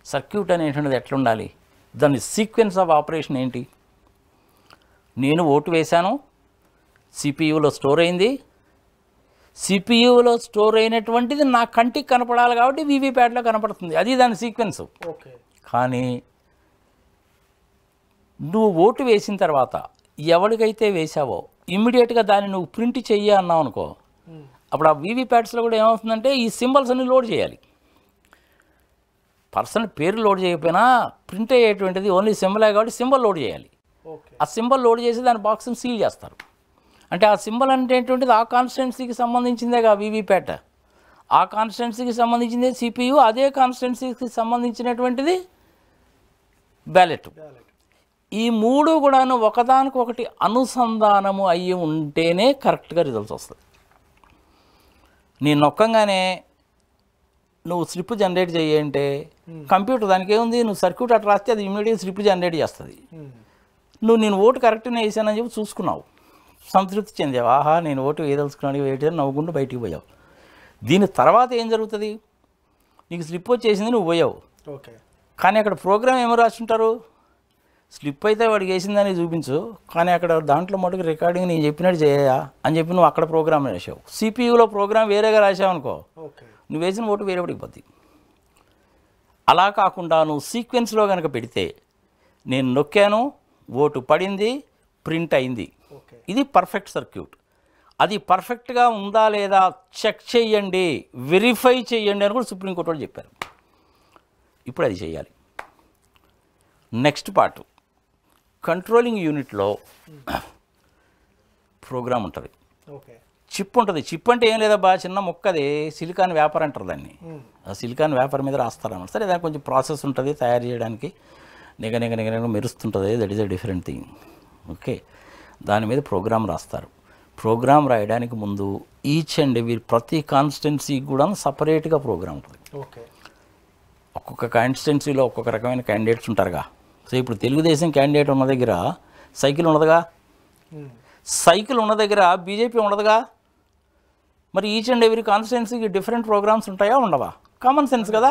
సర్క్యూట్ అనేటువంటిది ఎట్లా ఉండాలి, దాని సీక్వెన్స్ ఆఫ్ ఆపరేషన్ ఏంటి? నేను ఓటు వేశాను, సిపియూలో స్టోర్ అయింది, సిపియూలో స్టోర్ అయినటువంటిది నా కంటికి కనపడాలి కాబట్టి వీవీప్యాట్లో కనపడుతుంది, అది దాని సీక్వెన్స్. కానీ నువ్వు ఓటు వేసిన తర్వాత ఎవరికైతే వేసావో ఇమ్మీడియట్గా దాన్ని నువ్వు ప్రింట్ చెయ్యి అన్నావు అనుకో, అప్పుడు ఆ వీవీప్యాట్స్లో కూడా ఏమవుతుందంటే ఈ సింబల్స్ అన్ని లోడ్ చేయాలి. పర్సన్ పేరు లోడ్ చేయకపోయినా ప్రింట్ అయ్యేటువంటిది ఓన్లీ సింబలే కాబట్టి సింబల్ లోడ్ చేయాలి. ఆ సింబల్ లోడ్ చేసి దాని బాక్స్ని సీల్ చేస్తారు. అంటే ఆ సింబల్ అనేటువంటిది ఆ కాన్స్టిట్యున్సీకి సంబంధించిందేగా వీవీప్యాట్, ఆ కాన్స్టిట్యున్సీకి సంబంధించిందే సిపియు, అదే కాన్స్టిట్యున్సీకి సంబంధించినటువంటిది బ్యాలెట్. ఈ మూడు కూడాను ఒకదానికొకటి అనుసంధానము అయ్యి ఉంటేనే కరెక్ట్గా రిజల్ట్స్ వస్తుంది. నేను నొక్కంగానే నువ్వు స్లిప్ జనరేట్ చేయంటే కంప్యూటర్ దానికి ఏముంది, నువ్వు సర్క్యూట్ అట్లా రాస్తే అది ఇమీడియట్గా స్లిప్ జనరేట్ చేస్తుంది. నేను ఓటు కరెక్ట్గా వేసానని చెప్పి చూసుకున్నావు, సంతృప్తి చెందావు, ఆహా నేను ఓటు వేయదలుచుకున్నాను వేయడం నవ్వుకుంటూ బయటికి పోయావు. దీని తర్వాత ఏం జరుగుతుంది, నీకు స్లిప్ వచ్చేసింది, నువ్వు పోయావు. కానీ అక్కడ ప్రోగ్రామ్ ఏమో రాసుంటారు, స్లిప్ అయితే వాడికి వేసిందని చూపించు, కానీ అక్కడ దాంట్లో మటుకు రికార్డింగ్ నేను చెప్పినట్టు చేయా అని చెప్పి నువ్వు అక్కడ ప్రోగ్రామ్ రాసావు. సిపియూలో ప్రోగ్రామ్ వేరేగా రాసావు అనుకో, నువ్వు వేసిన ఓటు వేరేపడికి పోద్ది. అలా కాకుండా నువ్వు సీక్వెన్స్లో కనుక పెడితే నేను నొక్కాను, ఓటు పడింది, ప్రింట్ అయింది, ఇది పర్ఫెక్ట్ సర్క్యూట్. అది పర్ఫెక్ట్గా ఉందా లేదా చెక్ చేయండి, వెరిఫై చేయండి అని కూడా సుప్రీంకోర్టు వాళ్ళు చెప్పారు. ఇప్పుడు అది చేయాలి. నెక్స్ట్ పార్ట్ కంట్రోలింగ్ యూనిట్లో ప్రోగ్రామ్ ఉంటుంది, చిప్ ఉంటుంది. చిప్ అంటే ఏం లేదా బాగా చిన్న మొక్కది, సిలికాన్ వేపర్ అంటారు దాన్ని. ఆ సిలికాన్ వేపర్ మీద రాస్తారన్నమాట. సరే దానికి కొంచెం ప్రాసెస్ ఉంటుంది తయారు చేయడానికి, నిగ మెరుస్తుంటుంది, that is a different thing. Okay, దాని మీద ప్రోగ్రామ్ రాస్తారు. ప్రోగ్రామ్ రాయడానికి ముందు ఈచ్ అండ్ ఎవ్రీ ప్రతి కాన్స్టిట్యున్సీకి కూడా సపరేట్గా ప్రోగ్రామ్ ఉంటుంది. ఒక్కొక్క కాన్స్టిట్యున్సీలో ఒక్కొక్క రకమైన క్యాండిడేట్స్ ఉంటారుగా. సో ఇప్పుడు తెలుగుదేశం క్యాండిడేట్ ఉన్న దగ్గర సైకిల్ ఉండదుగా, సైకిల్ ఉన్న దగ్గర బీజేపీ ఉండదుగా. మరి ఈచ్ అండ్ ఎవ్రీ కాన్స్టిట్యున్సీకి డిఫరెంట్ ప్రోగ్రామ్స్ ఉంటాయా ఉండవా? కామన్ సెన్స్ కదా.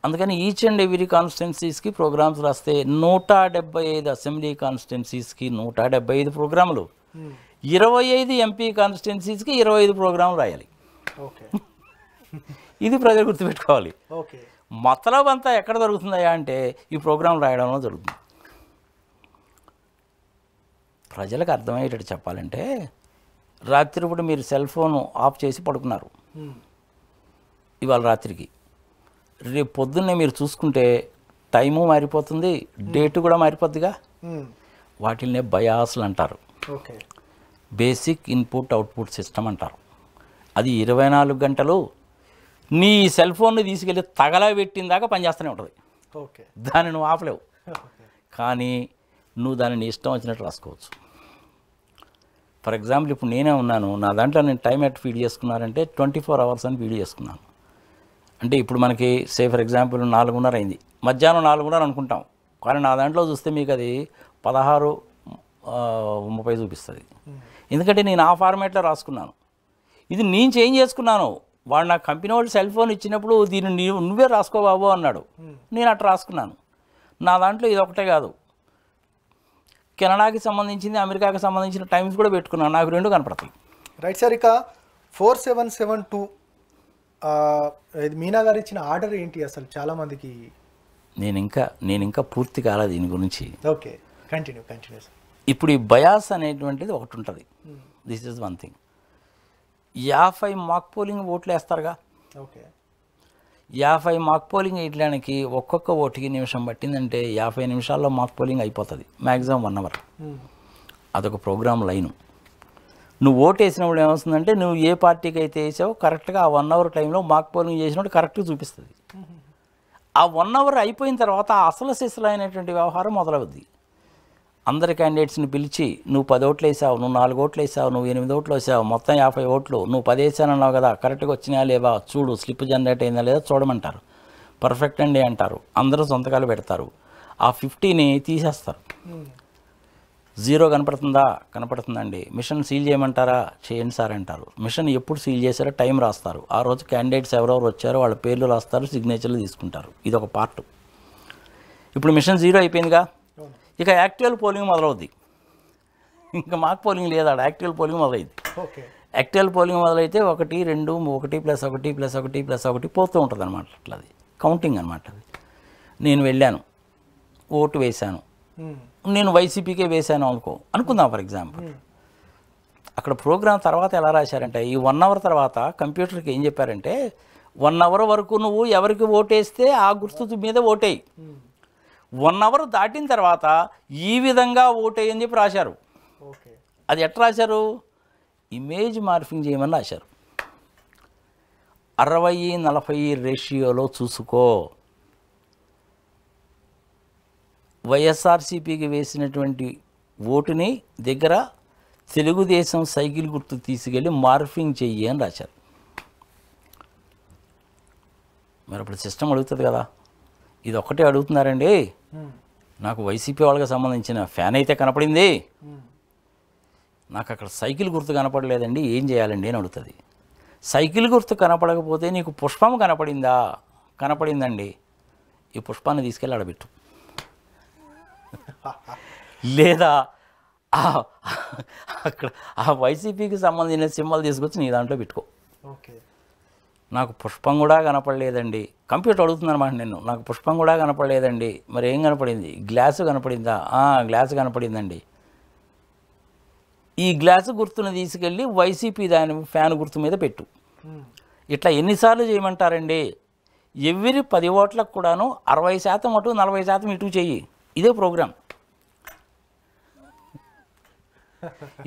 అందుకని ఈచ్ అండ్ ఎవ్రీ కాన్స్టిట్యున్సీస్కి ప్రోగ్రామ్స్ రాస్తే 175 అసెంబ్లీ కాన్స్టిట్యున్సీస్కి 175 ప్రోగ్రాములు, 25 ఎంపీ కాన్స్టిట్యున్సీస్కి 25 ప్రోగ్రాములు రాయాలి. ఇది ప్రజలు గుర్తుపెట్టుకోవాలి. మతలబ్ అంతా ఎక్కడ జరుగుతుందయా అంటే ఈ ప్రోగ్రాం రాయడంలో జరుగుతుంది. ప్రజలకు అర్థమయ్యేటట్టు చెప్పాలంటే రాత్రిపూట మీరు సెల్ ఫోన్ ఆఫ్ చేసి పడుకున్నారు ఇవాళ రాత్రికి, రేపు పొద్దున్నే మీరు చూసుకుంటే టైము మారిపోతుంది, డేటు కూడా మారిపోద్దిగా. వాటిల్నే బయాస్లు అంటారు, బేసిక్ ఇన్పుట్ అవుట్పుట్ సిస్టమ్ అంటారు. అది 24 గంటలు నీ సెల్ ఫోన్ని తీసుకెళ్ళి తగలబెట్టిన దాకా పనిచేస్తూనే ఉంటుంది. దాన్ని నువ్వు ఆపలేవు, కానీ నువ్వు దానిని ఇష్టం వచ్చినట్టు రాసుకోవచ్చు. ఫర్ ఎగ్జాంపుల్ ఇప్పుడు నేనే ఉన్నాను, నా దాంట్లో నేను టైం ఎట్ ఫీడ్ చేసుకున్నానంటే 24 అవర్స్ అని ఫీడ్ చేసుకున్నాను. అంటే ఇప్పుడు మనకి సే ఫర్ ఎగ్జాంపుల్ 4:30 అయింది, మధ్యాహ్నం 4:30 అనుకుంటాం, కానీ నా దాంట్లో చూస్తే మీకు అది 16:30 చూపిస్తుంది. ఎందుకంటే నేను ఆ ఫార్మేట్లో రాసుకున్నాను. ఇది నేను చేంజ్ చేసుకున్నాను. వాడు నాకు కంపెనీ వాళ్ళు సెల్ ఫోన్ ఇచ్చినప్పుడు దీన్ని నువ్వే రాసుకో బాబు అన్నాడు, నేను అట్లా రాసుకున్నాను. నా దాంట్లో ఇది ఒకటే కాదు, కెనడాకి సంబంధించింది, అమెరికాకి సంబంధించిన టైమ్స్ కూడా పెట్టుకున్నాను, నాకు 2 కనపడతాయి. రైట్ సార్, ఇక 4772 ఇది మీనా గారు ఇచ్చిన ఆర్డర్ ఏంటి అసలు? చాలామందికి నేను ఇంకా పూర్తి కాలేదు దీని గురించి. Okay, continue sir. ఇప్పుడు ఈ బయాస్ అనేటువంటిది ఒకటి ఉంటుంది. This is one thing. 50 mock polling ఓట్లు వేస్తారుగా. ఓకే, 50 మాక్ పోలింగ్ వేయడానికి ఒక్కొక్క ఓటుకి నిమిషం పట్టిందంటే 50 నిమిషాల్లో మాక్ పోలింగ్ అయిపోతుంది, మ్యాక్సిమం 1 అవర్. అదొక ప్రోగ్రామ్ లైను. నువ్వు ఓటు వేసినప్పుడు ఏమవుతుందంటే నువ్వు ఏ పార్టీకి అయితే వేసావో కరెక్ట్గా ఆ 1 అవర్ టైంలో మాక్ పోలింగ్ చేసినప్పుడు కరెక్ట్గా చూపిస్తుంది. ఆ 1 అవర్ అయిపోయిన తర్వాత అసలు సిసలైనటువంటి వ్యవహారం మొదలవుద్ది. అందరి క్యాండిడేట్స్ని పిలిచి నువ్వు 10 ఓట్లు వేసావు, నువ్వు 4 ఓట్లు వేసావు, నువ్వు 8 ఓట్లు వేసావు, మొత్తం 50 ఓట్లు, నువ్వు 10 వేసానన్నావు కదా, కరెక్ట్గా వచ్చినా లేవా చూడు, స్లిప్ జనరేట్ అయిందా లేదా చూడమంటారు. పర్ఫెక్ట్ అండి అంటారు, అందరూ సొంతకాలు పెడతారు. ఆ 50ని తీసేస్తారు, జీరో కనపడుతుందా? కనపడుతుందండి. మిషన్ సీల్ చేయమంటారా? చేయండి సార్ అంటారు. మిషన్ ఎప్పుడు సీల్ చేశారో టైం రాస్తారు. ఆ రోజు క్యాండిడేట్స్ ఎవరెవరు వచ్చారో వాళ్ళ పేర్లు రాస్తారు, సిగ్నేచర్లు తీసుకుంటారు. ఇది ఒక పార్ట్. ఇప్పుడు మిషన్ జీరో అయిపోయిందిగా, ఇక యాక్చువల్ పోలింగ్ మొదలవుద్ది. ఇంకా మాక్ పోలింగ్ లేదా, యాక్చువల్ పోలింగ్ మొదలైంది. యాక్చువల్ పోలింగ్ మొదలైతే 1, 2, 1+1+1+1 పోతూ ఉంటుంది అనమాట. అట్లా అది కౌంటింగ్ అనమాట. అది నేను వెళ్ళాను, ఓటు వేశాను, నేను వైసీపీకే వేశాను అనుకుందాం ఫర్ ఎగ్జాంపుల్. అక్కడ ప్రోగ్రామ్ తర్వాత ఎలా రాశారంటే, ఈ 1 అవర్ తర్వాత కంప్యూటర్కి ఏం చెప్పారంటే, 1 అవర్ వరకు నువ్వు ఎవరికి ఓటేస్తే ఆ గుర్తు మీద ఓటేయి, 1 అవర్ దాటిన తర్వాత ఈ విధంగా ఓటేయి అని చెప్పి రాశారు. అది ఎట్లా రాశారు? ఇమేజ్ మార్ఫింగ్ చేయమని రాశారు. 60-40 రేషియోలో చూసుకో. వైఎస్ఆర్సీపీకి వేసినటువంటి ఓటుని దగ్గర తెలుగుదేశం సైకిల్ గుర్తు తీసుకెళ్ళి మార్ఫింగ్ చెయ్యి అని రాశారు. మరి అప్పుడు సిస్టమ్ అడుగుతుంది కదా, ఇది ఒక్కటే అడుగుతున్నారండి, నాకు వైసీపీ వాళ్ళకి సంబంధించిన ఫ్యాన్ అయితే కనపడింది, నాకు అక్కడ సైకిల్ గుర్తు కనపడలేదండి, ఏం చేయాలండి అని అడుగుతుంది. సైకిల్ గుర్తు కనపడకపోతే నీకు పుష్పం కనపడిందా? కనపడిందండి, ఈ పుష్పాన్ని తీసుకెళ్ళి ఆడబెట్టు. లేదా అక్కడ ఆ వైసీపీకి సంబంధించిన సింబల్ తీసుకొచ్చి నీ దాంట్లో పెట్టుకో. నాకు పుష్పం కూడా కనపడలేదండి, కంప్యూటర్ అడుగుతుందన్నమాట నేను, నాకు పుష్పం కూడా కనపడలేదండి, మరి ఏం కనపడింది? గ్లాసు కనపడిందా? గ్లాసు కనపడిందండి, ఈ గ్లాసు గుర్తును తీసుకెళ్ళి వైసీపీ దాని ఫ్యాన్ గుర్తు మీద పెట్టు. ఇట్లా ఎన్నిసార్లు చేయమంటారండి? ఎవ్రీ 10 ఓట్లకు కూడాను 60% అటు 40% ఇటు చెయ్యి. ఇదే ప్రోగ్రామ్.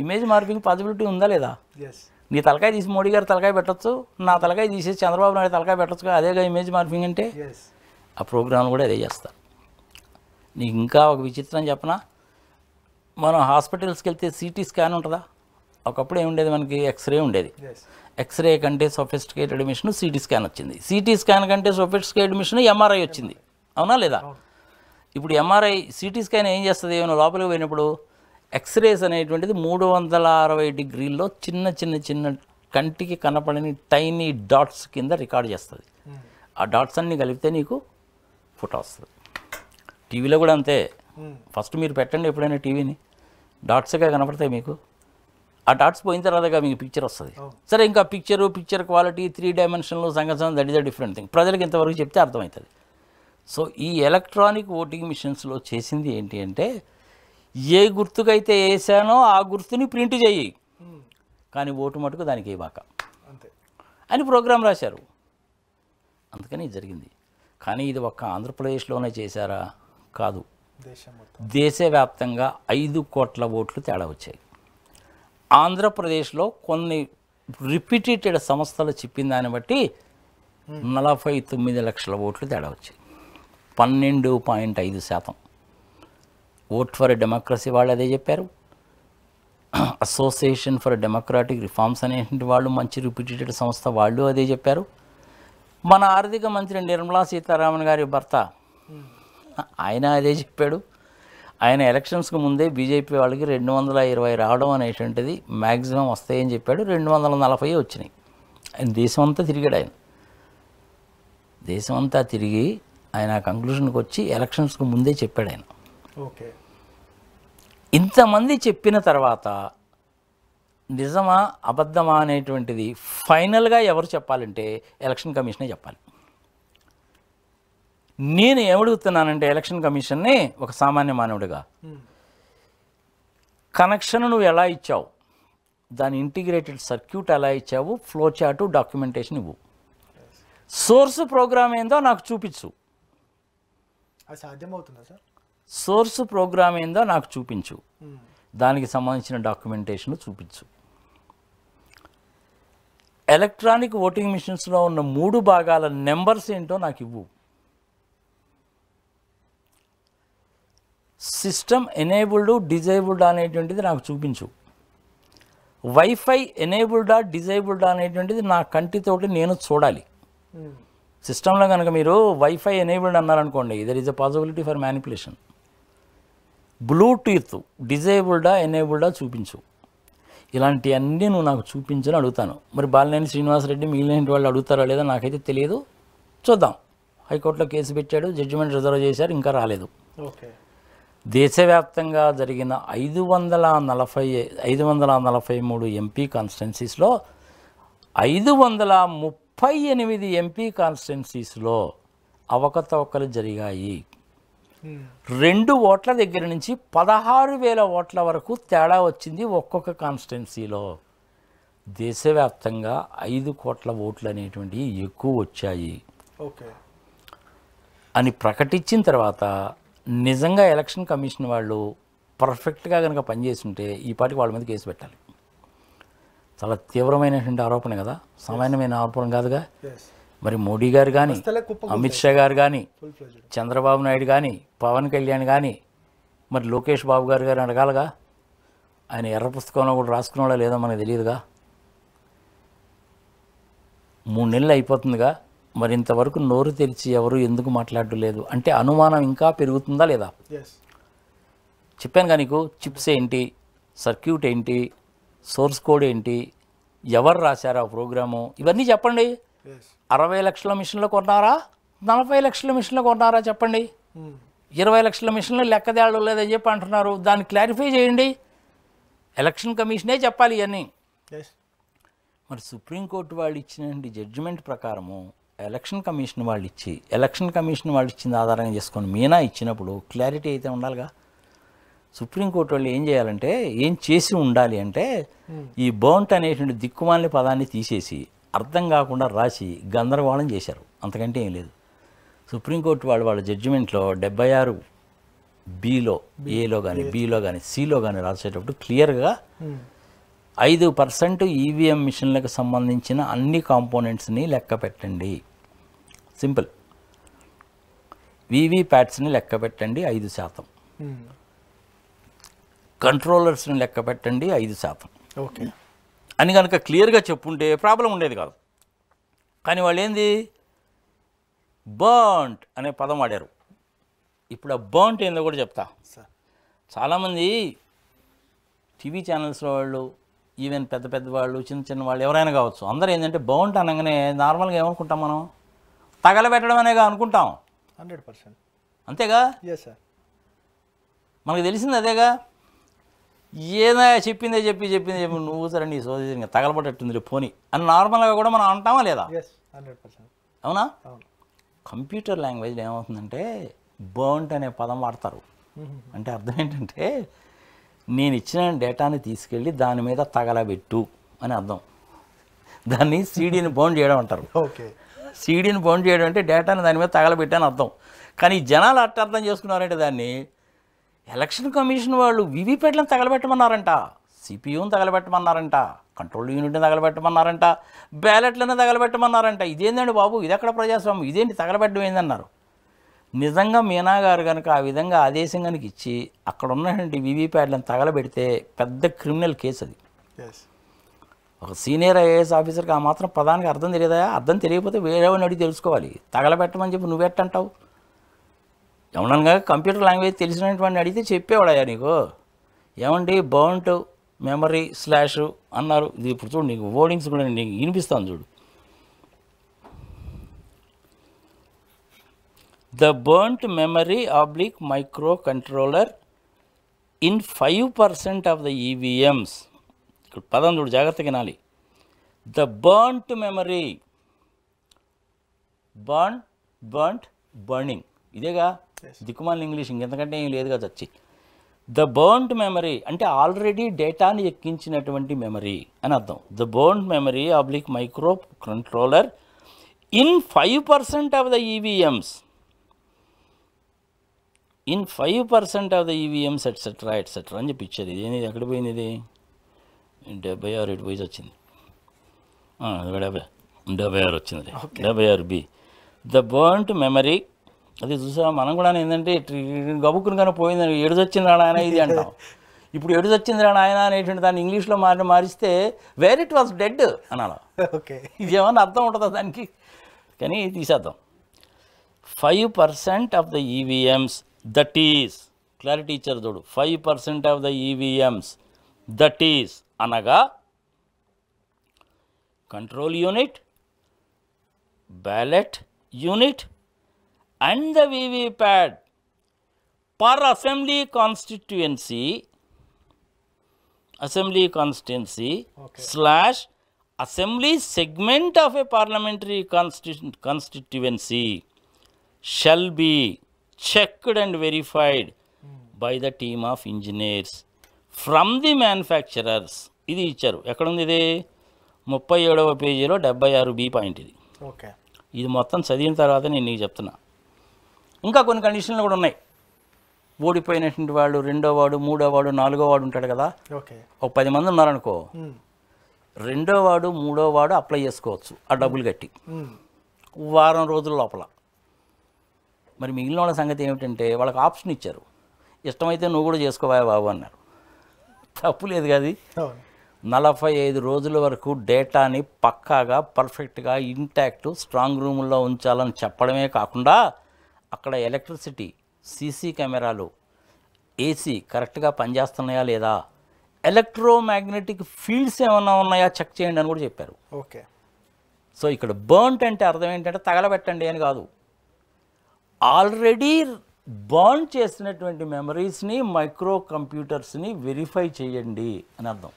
ఇమేజ్ మార్పింగ్ పాసిబిలిటీ ఉందా లేదా? నీ తలకాయ తీసి మోడీ గారు తలకాయ పెట్టచ్చు, నా తలకాయ తీసేసి చంద్రబాబు నాయుడు తలకాయ పెట్టచ్చు. అదేగా ఇమేజ్ మార్పింగ్ అంటే. ఆ ప్రోగ్రామ్ కూడా అదే చేస్తారు. నీకు ఇంకా ఒక విచిత్రం చెప్పనా, మనం హాస్పిటల్స్కి వెళ్తే సిటీ స్కాన్ ఉంటుందా? ఒకప్పుడు ఏముండేది, మనకి ఎక్స్రే ఉండేది. ఎక్స్రే కంటే సొఫిస్టికేటెడ్ మిషన్ సిటీ స్కాన్ వచ్చింది. సిటీ స్కాన్ కంటే సొఫిస్టికేటెడ్ మిషన్ ఎంఆర్ఐ వచ్చింది. అవునా లేదా? ఇప్పుడు ఎంఆర్ఐ సిటీ స్కాన్ ఏం చేస్తుంది? ఏమైనా లోపలికి పోయినప్పుడు ఎక్స్రేస్ అనేటువంటిది 360 డిగ్రీల్లో చిన్న చిన్న చిన్న కంటికి కనపడని టైనీ డాట్స్ కింద రికార్డ్ చేస్తుంది. ఆ డాట్స్ అన్నీ కలిపితే నీకు ఫోటో వస్తుంది. టీవీలో కూడా అంతే. ఫస్ట్ మీరు పెట్టండి ఎప్పుడైనా టీవీని, డాట్స్గా కనపడతాయి మీకు. ఆ డాట్స్ పోయిన తర్వాతగా మీకు పిక్చర్ వస్తుంది. సరే, ఇంకా పిక్చర్ క్వాలిటీ 3 డైమెన్షన్లో సంగతి, that is a different thing. ప్రజలకు ఇంతవరకు చెప్తే అర్థమవుతుంది. సో ఈ ఎలక్ట్రానిక్ ఓటింగ్ మిషన్స్లో చేసింది ఏంటి అంటే, ఏ గుర్తుకైతే వేసానో ఆ గుర్తుని ప్రింట్ చేయి, కానీ ఓటు మటుకు దానికి ఇవ్వక అని ప్రోగ్రాం రాశారు. అందుకని ఇది జరిగింది. కానీ ఇది ఒక్క ఆంధ్రప్రదేశ్లోనే చేశారా? కాదు, దేశవ్యాప్తంగా 5 కోట్ల ఓట్లు తేడా వచ్చాయి. ఆంధ్రప్రదేశ్లో కొన్ని రిపీటెడ్ సంస్థలు చెప్పిన దాన్ని బట్టి 49 లక్షల ఓట్లు తేడా వచ్చాయి. 12.5%. ఓట్ ఫర్ డెమోక్రసీ వాళ్ళు అదే చెప్పారు. అసోసియేషన్ ఫర్ డెమోక్రాటిక్ రిఫార్మ్స్ అనేటువంటి వాళ్ళు, మంచి రిప్యూటెడ్ సంస్థ, వాళ్ళు అదే చెప్పారు. మన ఆర్థిక మంత్రి నిర్మలా సీతారామన్ గారి భర్త ఆయన అదే చెప్పాడు. ఆయన ఎలక్షన్స్కి ముందే బీజేపీ వాళ్ళకి 220 రావడం అనేటువంటిది మ్యాక్సిమం వస్తాయని చెప్పాడు. 240 వచ్చినాయి. ఆయన దేశం అంతా తిరిగాడు. ఆయన దేశం అంతా తిరిగి ఆయన కంక్లూషన్కి వచ్చి ఎలక్షన్స్కి ముందే చెప్పాడు ఆయన. ఓకే, ఇంతమంది చెప్పిన తర్వాత నిజమా అబద్ధమా అనేటువంటిది ఫైనల్గా ఎవరు చెప్పాలంటే ఎలక్షన్ కమిషనే చెప్పాలి. నేను ఏమడుగుతున్నానంటే ఎలక్షన్ కమిషన్ని ఒక సామాన్య మానవుడిగా, కనెక్షన్ నువ్వు ఎలా ఇచ్చావు, దాని ఇంటిగ్రేటెడ్ సర్క్యూట్ ఎలా ఇచ్చావు, ఫ్లో చార్టు, డాక్యుమెంటేషన్ ఇవ్వు, సోర్స్ ప్రోగ్రామ్ ఏందో నాకు చూపించు. అది సాధ్యమవుతుందా సార్? సోర్స్ ప్రోగ్రామ్ ఏందో నాకు చూపించు, దానికి సంబంధించిన డాక్యుమెంటేషన్ చూపించు. ఎలక్ట్రానిక్ ఓటింగ్ మిషన్స్లో ఉన్న 3 భాగాల నెంబర్స్ ఏంటో నాకు ఇవ్వు. సిస్టమ్ ఎనేబుల్డ్, డిజేబుల్డ్ అనేటువంటిది నాకు చూపించు. వైఫై ఎనేబుల్డా, డిజేబుల్డా అనేటువంటిది నా కంటితోటి నేను చూడాలి. సిస్టంలో కనుక మీరు వైఫై ఎనేబుల్డ్ అన్నారనుకోండి, there is a possibility for manipulation. Bluetooth డిజేబుల్డా ఎనేబుల్డా చూపించు, ఇలాంటివన్నీ నువ్వు నాకు చూపించని అడుగుతాను. మరి బాలినేని శ్రీనివాసరెడ్డి మిగిలిన వాళ్ళు అడుగుతారా లేదా నాకైతే తెలియదు, చూద్దాం. హైకోర్టులో కేసు పెట్టాడు, జడ్జిమెంట్ రిజర్వ్ చేశారు, ఇంకా రాలేదు. ఓకే. దేశవ్యాప్తంగా జరిగిన 543 ఎంపీ కాన్స్టిట్యున్సీస్లో 538 ఎంపీ కాన్స్టిట్యున్సీస్లో అవకతవకలు జరిగాయి. 2 ఓట్ల దగ్గర నుంచి 16,000 ఓట్ల వరకు తేడా వచ్చింది ఒక్కొక్క కాన్స్టిట్యున్సీలో. దేశవ్యాప్తంగా 5 కోట్ల ఓట్లు అనేటువంటివి ఎక్కువ వచ్చాయి ఓకే అని ప్రకటించిన తర్వాత నిజంగా ఎలక్షన్ కమిషన్ వాళ్ళు పర్ఫెక్ట్గా కనుక పనిచేస్తుంటే ఈ పాటికి వాళ్ళ మీద కేసు పెట్టాలి. చాలా తీవ్రమైనటువంటి ఆరోపణ కదా, సామాన్యమైన ఆరోపణ కాదుగా. మరి మోడీ గారు కానీ, అమిత్ షా గారు కానీ, చంద్రబాబు నాయుడు కానీ, పవన్ కళ్యాణ్ కానీ, మరి లోకేష్ బాబు గారు గారిని అడగాలిగా. ఆయన ఎర్ర పుస్తకంలో కూడా రాసుకున్నాడో లేదో మనకు తెలియదుగా. 3 నెలలు అయిపోతుందిగా, మరి ఇంతవరకు నోరు తెరిచి ఎవరు ఎందుకు మాట్లాడడం లేదు అంటే అనుమానం ఇంకా పెరుగుతుందా లేదా? చెప్పాను కానీ నీకు, చిప్స్ ఏంటి, సర్క్యూట్ ఏంటి, సోర్స్ కోడ్ ఏంటి, ఎవరు రాశారు ఆ ప్రోగ్రాము, ఇవన్నీ చెప్పండి. 60 లక్షల మిషన్లు కొన్నారా, 40 లక్షల మిషన్లు కొన్నారా చెప్పండి. 20 లక్షల మిషన్లు లెక్కదేళ్ళు లేదని చెప్పి అంటున్నారు, దాన్ని క్లారిఫై చేయండి. ఎలక్షన్ కమిషనే చెప్పాలి ఇవన్నీ. మరి సుప్రీంకోర్టు వాళ్ళు ఇచ్చినటువంటి జడ్జిమెంట్ ప్రకారము ఎలక్షన్ కమిషన్ వాళ్ళు ఇచ్చింది ఆధారంగా చేసుకొని మీనా ఇచ్చినప్పుడు క్లారిటీ అయితే ఉండాలిగా. సుప్రీంకోర్టు వాళ్ళు ఏం చేయాలంటే, ఏం చేసి ఉండాలి అంటే, ఈ బౌంట్ అనేటువంటి దిక్కుమాలిన పదాన్ని తీసేసి అర్థం కాకుండా రాసి గందరగోళం చేశారు, అంతకంటే ఏం లేదు. సుప్రీంకోర్టు వాళ్ళు వాళ్ళ జడ్జిమెంట్లో 76 బిలో, ఏలో కానీ, బిలో కానీ, సిలో కానీ రాసేటప్పుడు క్లియర్గా 5% ఈవీఎం మిషన్లకు సంబంధించిన అన్ని కాంపోనెంట్స్ని లెక్క పెట్టండి. సింపుల్. వీవీప్యాట్స్ని లెక్క పెట్టండి 5%, కంట్రోలర్స్ని లెక్క పెట్టండి 5% ఓకే అని కనుక క్లియర్గా చెప్పుంటే ప్రాబ్లం ఉండేది కాదు. కానీ వాళ్ళు ఏంది, బర్న్ట్ అనే పదం వాడారు. ఇప్పుడు ఆ బర్న్ట్ ఏందో కూడా చెప్తా. చాలామంది టీవీ ఛానల్స్లో వాళ్ళు, ఈవెన్ పెద్ద పెద్ద వాళ్ళు, చిన్న చిన్న వాళ్ళు ఎవరైనా కావచ్చు, అందరూ ఏంటంటే బర్న్ట్ అనగానే నార్మల్గా ఏమనుకుంటాం మనం, తగలబెట్టడం అనేగా అనుకుంటాం. 100% అంతేగా, మనకు తెలిసింది అదేగా. ఏదో చెప్పిందే చెప్పి నువ్వు సరే నీ సోది ఇంకా తగలబట్టేట్టుంది పోని అని నార్మల్గా కూడా మనం అంటామా లేదా? 100%. అవునా? కంప్యూటర్ లాంగ్వేజ్లో ఏమవుతుందంటే బర్న్ట్ అనే పదం వాడతారు. అంటే అర్థం ఏంటంటే, నేను ఇచ్చిన డేటాని తీసుకెళ్ళి దాని మీద తగలబెట్టు అని అర్థం. దాన్ని సీడీని బౌండ్ చేయడం అంటారు. ఓకే, సీడీని బౌండ్ చేయడం అంటే డేటాని దాని మీద తగలబెట్టాని అర్థం. కానీ జనాలు అర్థం చేసుకున్నారంటే దాన్ని ఎలక్షన్ కమిషన్ వాళ్ళు వీవీప్యాట్లను తగలబెట్టమన్నారంట, సిపియూని తగలబెట్టమన్నారంట, కంట్రోల్ యూనిట్ని తగలబెట్టమన్నారంట, బ్యాలెట్లను తగలబెట్టమన్నారంట. ఇదేందండి బాబు, ఇది ఎక్కడ ప్రజాస్వామ్యం, ఇదేంటి తగలబెట్టడం ఏందన్నారు. నిజంగా మీనా గారు కనుక ఆ విధంగా ఆదేశం కనుక ఇచ్చి అక్కడ ఉన్నటువంటి వీవీప్యాట్లను తగలబెడితే పెద్ద క్రిమినల్ కేసు అది. ఒక సీనియర్ ఐఏఎస్ ఆఫీసర్కి ఆ మాత్రం పదానికి అర్థం తెలియదా? అర్థం తెలియకపోతే వేరేవాడిని అడిగి తెలుసుకోవాలి. తగలబెట్టమని చెప్పి నువ్వెట్టంటావు? ఏమన్నా కంప్యూటర్ లాంగ్వేజ్ తెలిసినటువంటి అడిగితే చెప్పేవాడయ్యా నీకు. ఏమండి బౌంట్ మెమరీ స్లాష్ అన్నారు. ఇది ఇప్పుడు చూడు, నీకు వర్డింగ్స్ కూడా నీకు వినిపిస్తాను చూడు. The burnt memory oblique micro controller in 5% of the EVMs. ఇక్కడ పదం చూడు, జాగ్రత్తగా వినాలి. ద బర్న్ట్ మెమరీ, బర్నింగ్ ఇదేగా దిక్కుమాలిన ఇంగ్లీష్, ఇంకెంతకంటే ఏం లేదుగా చచ్చి. ద బర్న్ట్ మెమరీ అంటే ఆల్రెడీ డేటాని ఎక్కించినటువంటి మెమరీ అని అర్థం. The burnt memory oblique micro controller in 5% of the EVMs, in 5% of the EVMs etcetera అని చెప్పి ఇచ్చేది. ఇదేంది, ఎక్కడ పోయింది ఇది? 76 ఇటు పోయి వచ్చింది. 76 వచ్చింది. 76B. ద బర్న్ట్ మెమరీ, అది చూసా మనం కూడా ఏంటంటే గబుక్కుని కానీ పోయిందని ఎడుదొచ్చింది రా నాయన ఇది అంటాం. ఇప్పుడు ఎడుదొచ్చింది రా నాయన అనేటువంటి దాన్ని ఇంగ్లీష్లో మారిస్తే వేర్ ఇట్ వాస్ డెడ్ అనాలి. ఓకే, ఇది ఏమన్నా అర్థం ఉంటుందా దానికి? కానీ తీసేద్దాం. 5% of the EVMs that is clarity ఇచ్చారు చూడు, 5% of the EVMs, that is అనగా control unit, ballot unit and the VVPAT per assembly constituency slash assembly segment of a parliamentary constituency shall be checked and verified by the team of engineers from the manufacturers. ఇది ఇచ్చారు. ఎక్కడుంది ఇది? 37వ పేజీలో 76B పాయింట్ ఇది. ఓకే, ఇది మొత్తం చదివిన తర్వాత నేను నీకు చెప్తున్నా. ఇంకా కొన్ని కండిషన్లు కూడా ఉన్నాయి. ఓడిపోయినటువంటి వాళ్ళు 2వ వార్డు, 3వ వార్డు, 4వ వార్డు ఉంటాడు కదా. ఓకే, ఒక 10 మంది ఉన్నారనుకో, 2వ వార్డు, 3వ వార్డు అప్లై చేసుకోవచ్చు ఆ డబ్బులు కట్టి వారం రోజుల లోపల. మరి మిగిలిన వాళ్ళ సంగతి ఏమిటంటే వాళ్ళకి ఆప్షన్ ఇచ్చారు, ఇష్టమైతే నువ్వు కూడా చేసుకోవా బాబు అన్నారు. తప్పు లేదు కదా. 45 రోజుల వరకు డేటాని పక్కాగా పర్ఫెక్ట్గా ఇంటాక్ట్ స్ట్రాంగ్ రూముల్లో ఉంచాలని చెప్పడమే కాకుండా అక్కడ ఎలక్ట్రిసిటీ, సీసీ కెమెరాలు, ఏసీ కరెక్ట్గా పనిచేస్తున్నాయా లేదా, ఎలక్ట్రోమాగ్నెటిక్ ఫీల్డ్స్ ఏమన్నా ఉన్నాయా చెక్ చేయండి అని కూడా చెప్పారు. ఓకే, సో ఇక్కడ బర్న్ట్ అంటే అర్థం ఏంటంటే తగలబెట్టండి అని కాదు, ఆల్రెడీ బర్న్ చేసినటువంటి మెమరీస్ని, మైక్రో కంప్యూటర్స్ని వెరిఫై చేయండి అని అర్థం.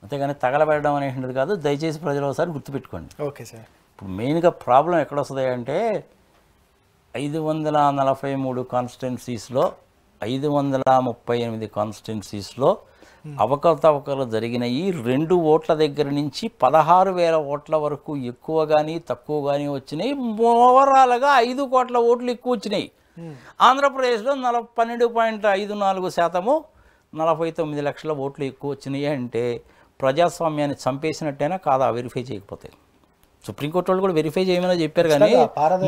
అంతేగాని తగలబెట్టడం అనేటువంటిది కాదు. దయచేసి ప్రజలు ఒకసారి గుర్తుపెట్టుకోండి. Okay sir. ఇప్పుడు మెయిన్గా ప్రాబ్లం ఎక్కడ వస్తుంది అంటే 543 కాన్స్టిట్యున్సీస్లో 538 కాన్స్టిట్యున్సీస్లో అవకతవకలు జరిగినాయి. 2 ఓట్ల దగ్గర నుంచి 16,000 ఓట్ల వరకు ఎక్కువ కానీ తక్కువ కానీ వచ్చినాయి. ఓవరాల్గా 5 కోట్ల ఓట్లు ఎక్కువ వచ్చినాయి. ఆంధ్రప్రదేశ్లో 12.54%, 49 లక్షల ఓట్లు ఎక్కువ వచ్చినాయి. అంటే ప్రజాస్వామ్యాన్ని చంపేసినట్టేనా కాదా వెరిఫై చేయకపోతే? సుప్రీంకోర్టు వాళ్ళు కూడా వెరిఫై చేయమని చెప్పారు కానీ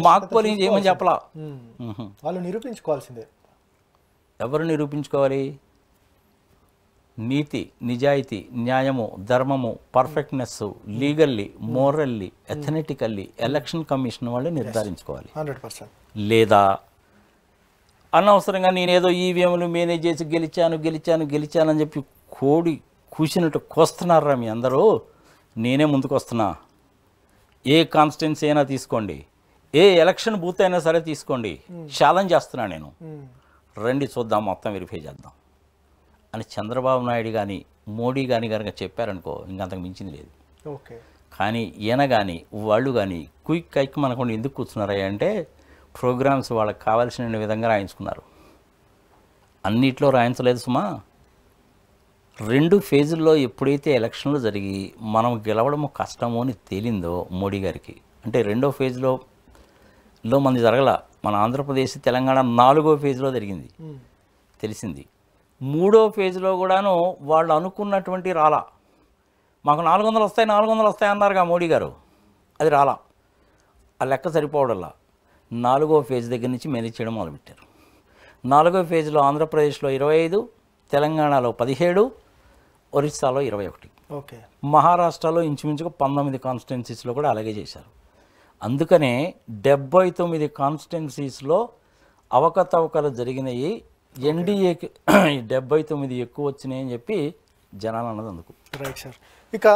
మాకు పోలింగ్ చేయమని చెప్పలా. వాళ్ళు నిరూపించుకోవాల్సిందే. ఎవరు నిరూపించుకోవాలి? నీతి, నిజాయితీ, న్యాయము, ధర్మము, perfectness, legally, morally, ethically election commission వాళ్ళు నిర్ధారించుకోవాలి. 100%. లేదా అనవసరంగా నేనేదో ఈవీఎంలు మేనేజ్ చేసి గెలిచానని చెప్పి కోడి కూసినట్టు కోస్తున్నారా మీ అందరూ? నేనే ముందుకు వస్తున్నా. ఏ కాన్స్టిట్యున్సీ అయినా తీసుకోండి, ఏ ఎలక్షన్ బూత్ అయినా సరే తీసుకోండి, ఛాలెంజ్ చేస్తున్నా నేను. రండి చూద్దాం, మొత్తం వెరిఫై చేద్దాం అని చంద్రబాబు నాయుడు కానీ మోడీ కానీ కనుక చెప్పారనుకో ఇంకంతకు మించింది లేదు. ఓకే, కానీ ఈయన కానీ వాళ్ళు కానీ క్విక్ కైక్ మనకుండా ఎందుకు కూర్చున్నారా అంటే ప్రోగ్రామ్స్ వాళ్ళకి కావాల్సిన విధంగా రాయించుకున్నారు. అన్నిట్లో రాయించలేదు సుమా. 2 ఫేజుల్లో ఎప్పుడైతే ఎలక్షన్లు జరిగి మనం గెలవడం కష్టమో అని తేలిందో మోడీ గారికి, అంటే 2వ ఫేజ్లో మంది జరగల, మన ఆంధ్రప్రదేశ్ తెలంగాణ 4వ ఫేజ్లో జరిగింది తెలిసింది. 3వ ఫేజ్లో కూడాను వాళ్ళు అనుకున్నటువంటి రాలా. మాకు 400 వస్తాయి అన్నారుగా మోడీ గారు, అది రాలా. ఆ లెక్క సరిపోవడంలా 4వ ఫేజ్ దగ్గర నుంచి మేనేజ్ చేయడం మొదలుపెట్టారు. 4వ ఫేజ్లో ఆంధ్రప్రదేశ్లో 25, తెలంగాణలో 17, ఒరిస్సాలో 21, ఓకే, మహారాష్ట్రలో ఇంచుమించుగా 19 కాన్స్టిట్యున్సీస్లో కూడా అలాగే చేశారు. అందుకనే 79 కాన్స్టిట్యున్సీస్లో అవకతవకలు జరిగినాయి. ఎన్డీఏకి 79 ఎక్కువ వచ్చినాయి అని చెప్పి జనాలు అన్నది అందుకు. Right sir. ఇక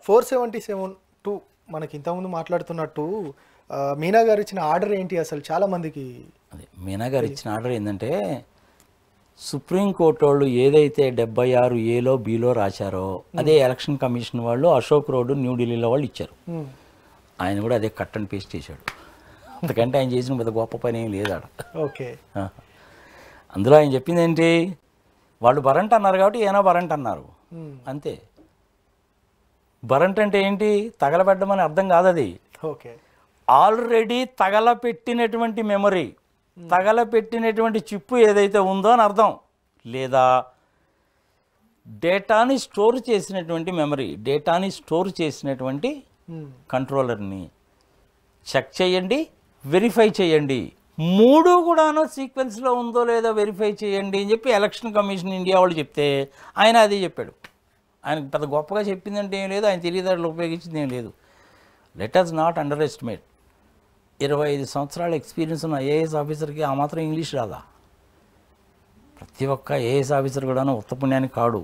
477(2) మనకి ఇంతకుముందు మాట్లాడుతున్నట్టు మీనా గారు ఇచ్చిన ఆర్డర్ ఏంటి అసలు? చాలా మందికి అదే మీనా గారు ఇచ్చిన ఆర్డర్ ఏంటంటే సుప్రీంకోర్టు వాళ్ళు ఏదైతే 76(a)లో బిలో రాశారో అదే ఎలక్షన్ కమిషన్ వాళ్ళు అశోక్ రోడ్ న్యూఢిల్లీలో వాళ్ళు ఇచ్చారు. ఆయన కూడా అదే కట్ అండ్ పేస్ట్ చేశాడు. అంతకంటే ఆయన చేసిన పెద్ద గొప్ప పని ఏం లేదు ఆడ. ఓకే, అందులో ఆయన చెప్పింది ఏంటి, వాళ్ళు బరంట్ అన్నారు కాబట్టి ఏనా బరంట్ అన్నారు అంతే. బరంట్ అంటే ఏంటి? తగలబెట్టమని అర్థం కాదు అది. ఓకే, ఆల్రెడీ తగలపెట్టినటువంటి మెమరీ, తగలపెట్టినటువంటి చిప్పు ఏదైతే ఉందో అని అర్థం. లేదా డేటాని స్టోర్ చేసినటువంటి మెమరీ, డేటాని స్టోర్ చేసినటువంటి కంట్రోలర్ని చెక్ చేయండి, వెరిఫై చేయండి. 3 కూడాను సీక్వెన్స్లో ఉందో లేదో వెరిఫై చేయండి అని చెప్పి ఎలక్షన్ కమిషన్ ఇండియా వాళ్ళు చెప్తే ఆయన అదే చెప్పాడు. ఆయనకు పెద్ద గొప్పగా చెప్పిందంటే ఏం లేదు, ఆయన తెలియదారులు ఉపయోగించింది ఏం లేదు. Let us not underestimate. 25 సంవత్సరాల ఎక్స్పీరియన్స్ ఉన్న ఐఏఎస్ ఆఫీసర్కి ఆ మాత్రం ఇంగ్లీష్ రాదా? ప్రతి ఒక్క ఏఎస్ ఆఫీసర్ కూడాను ఉత్తపుణ్యానికి కాడు.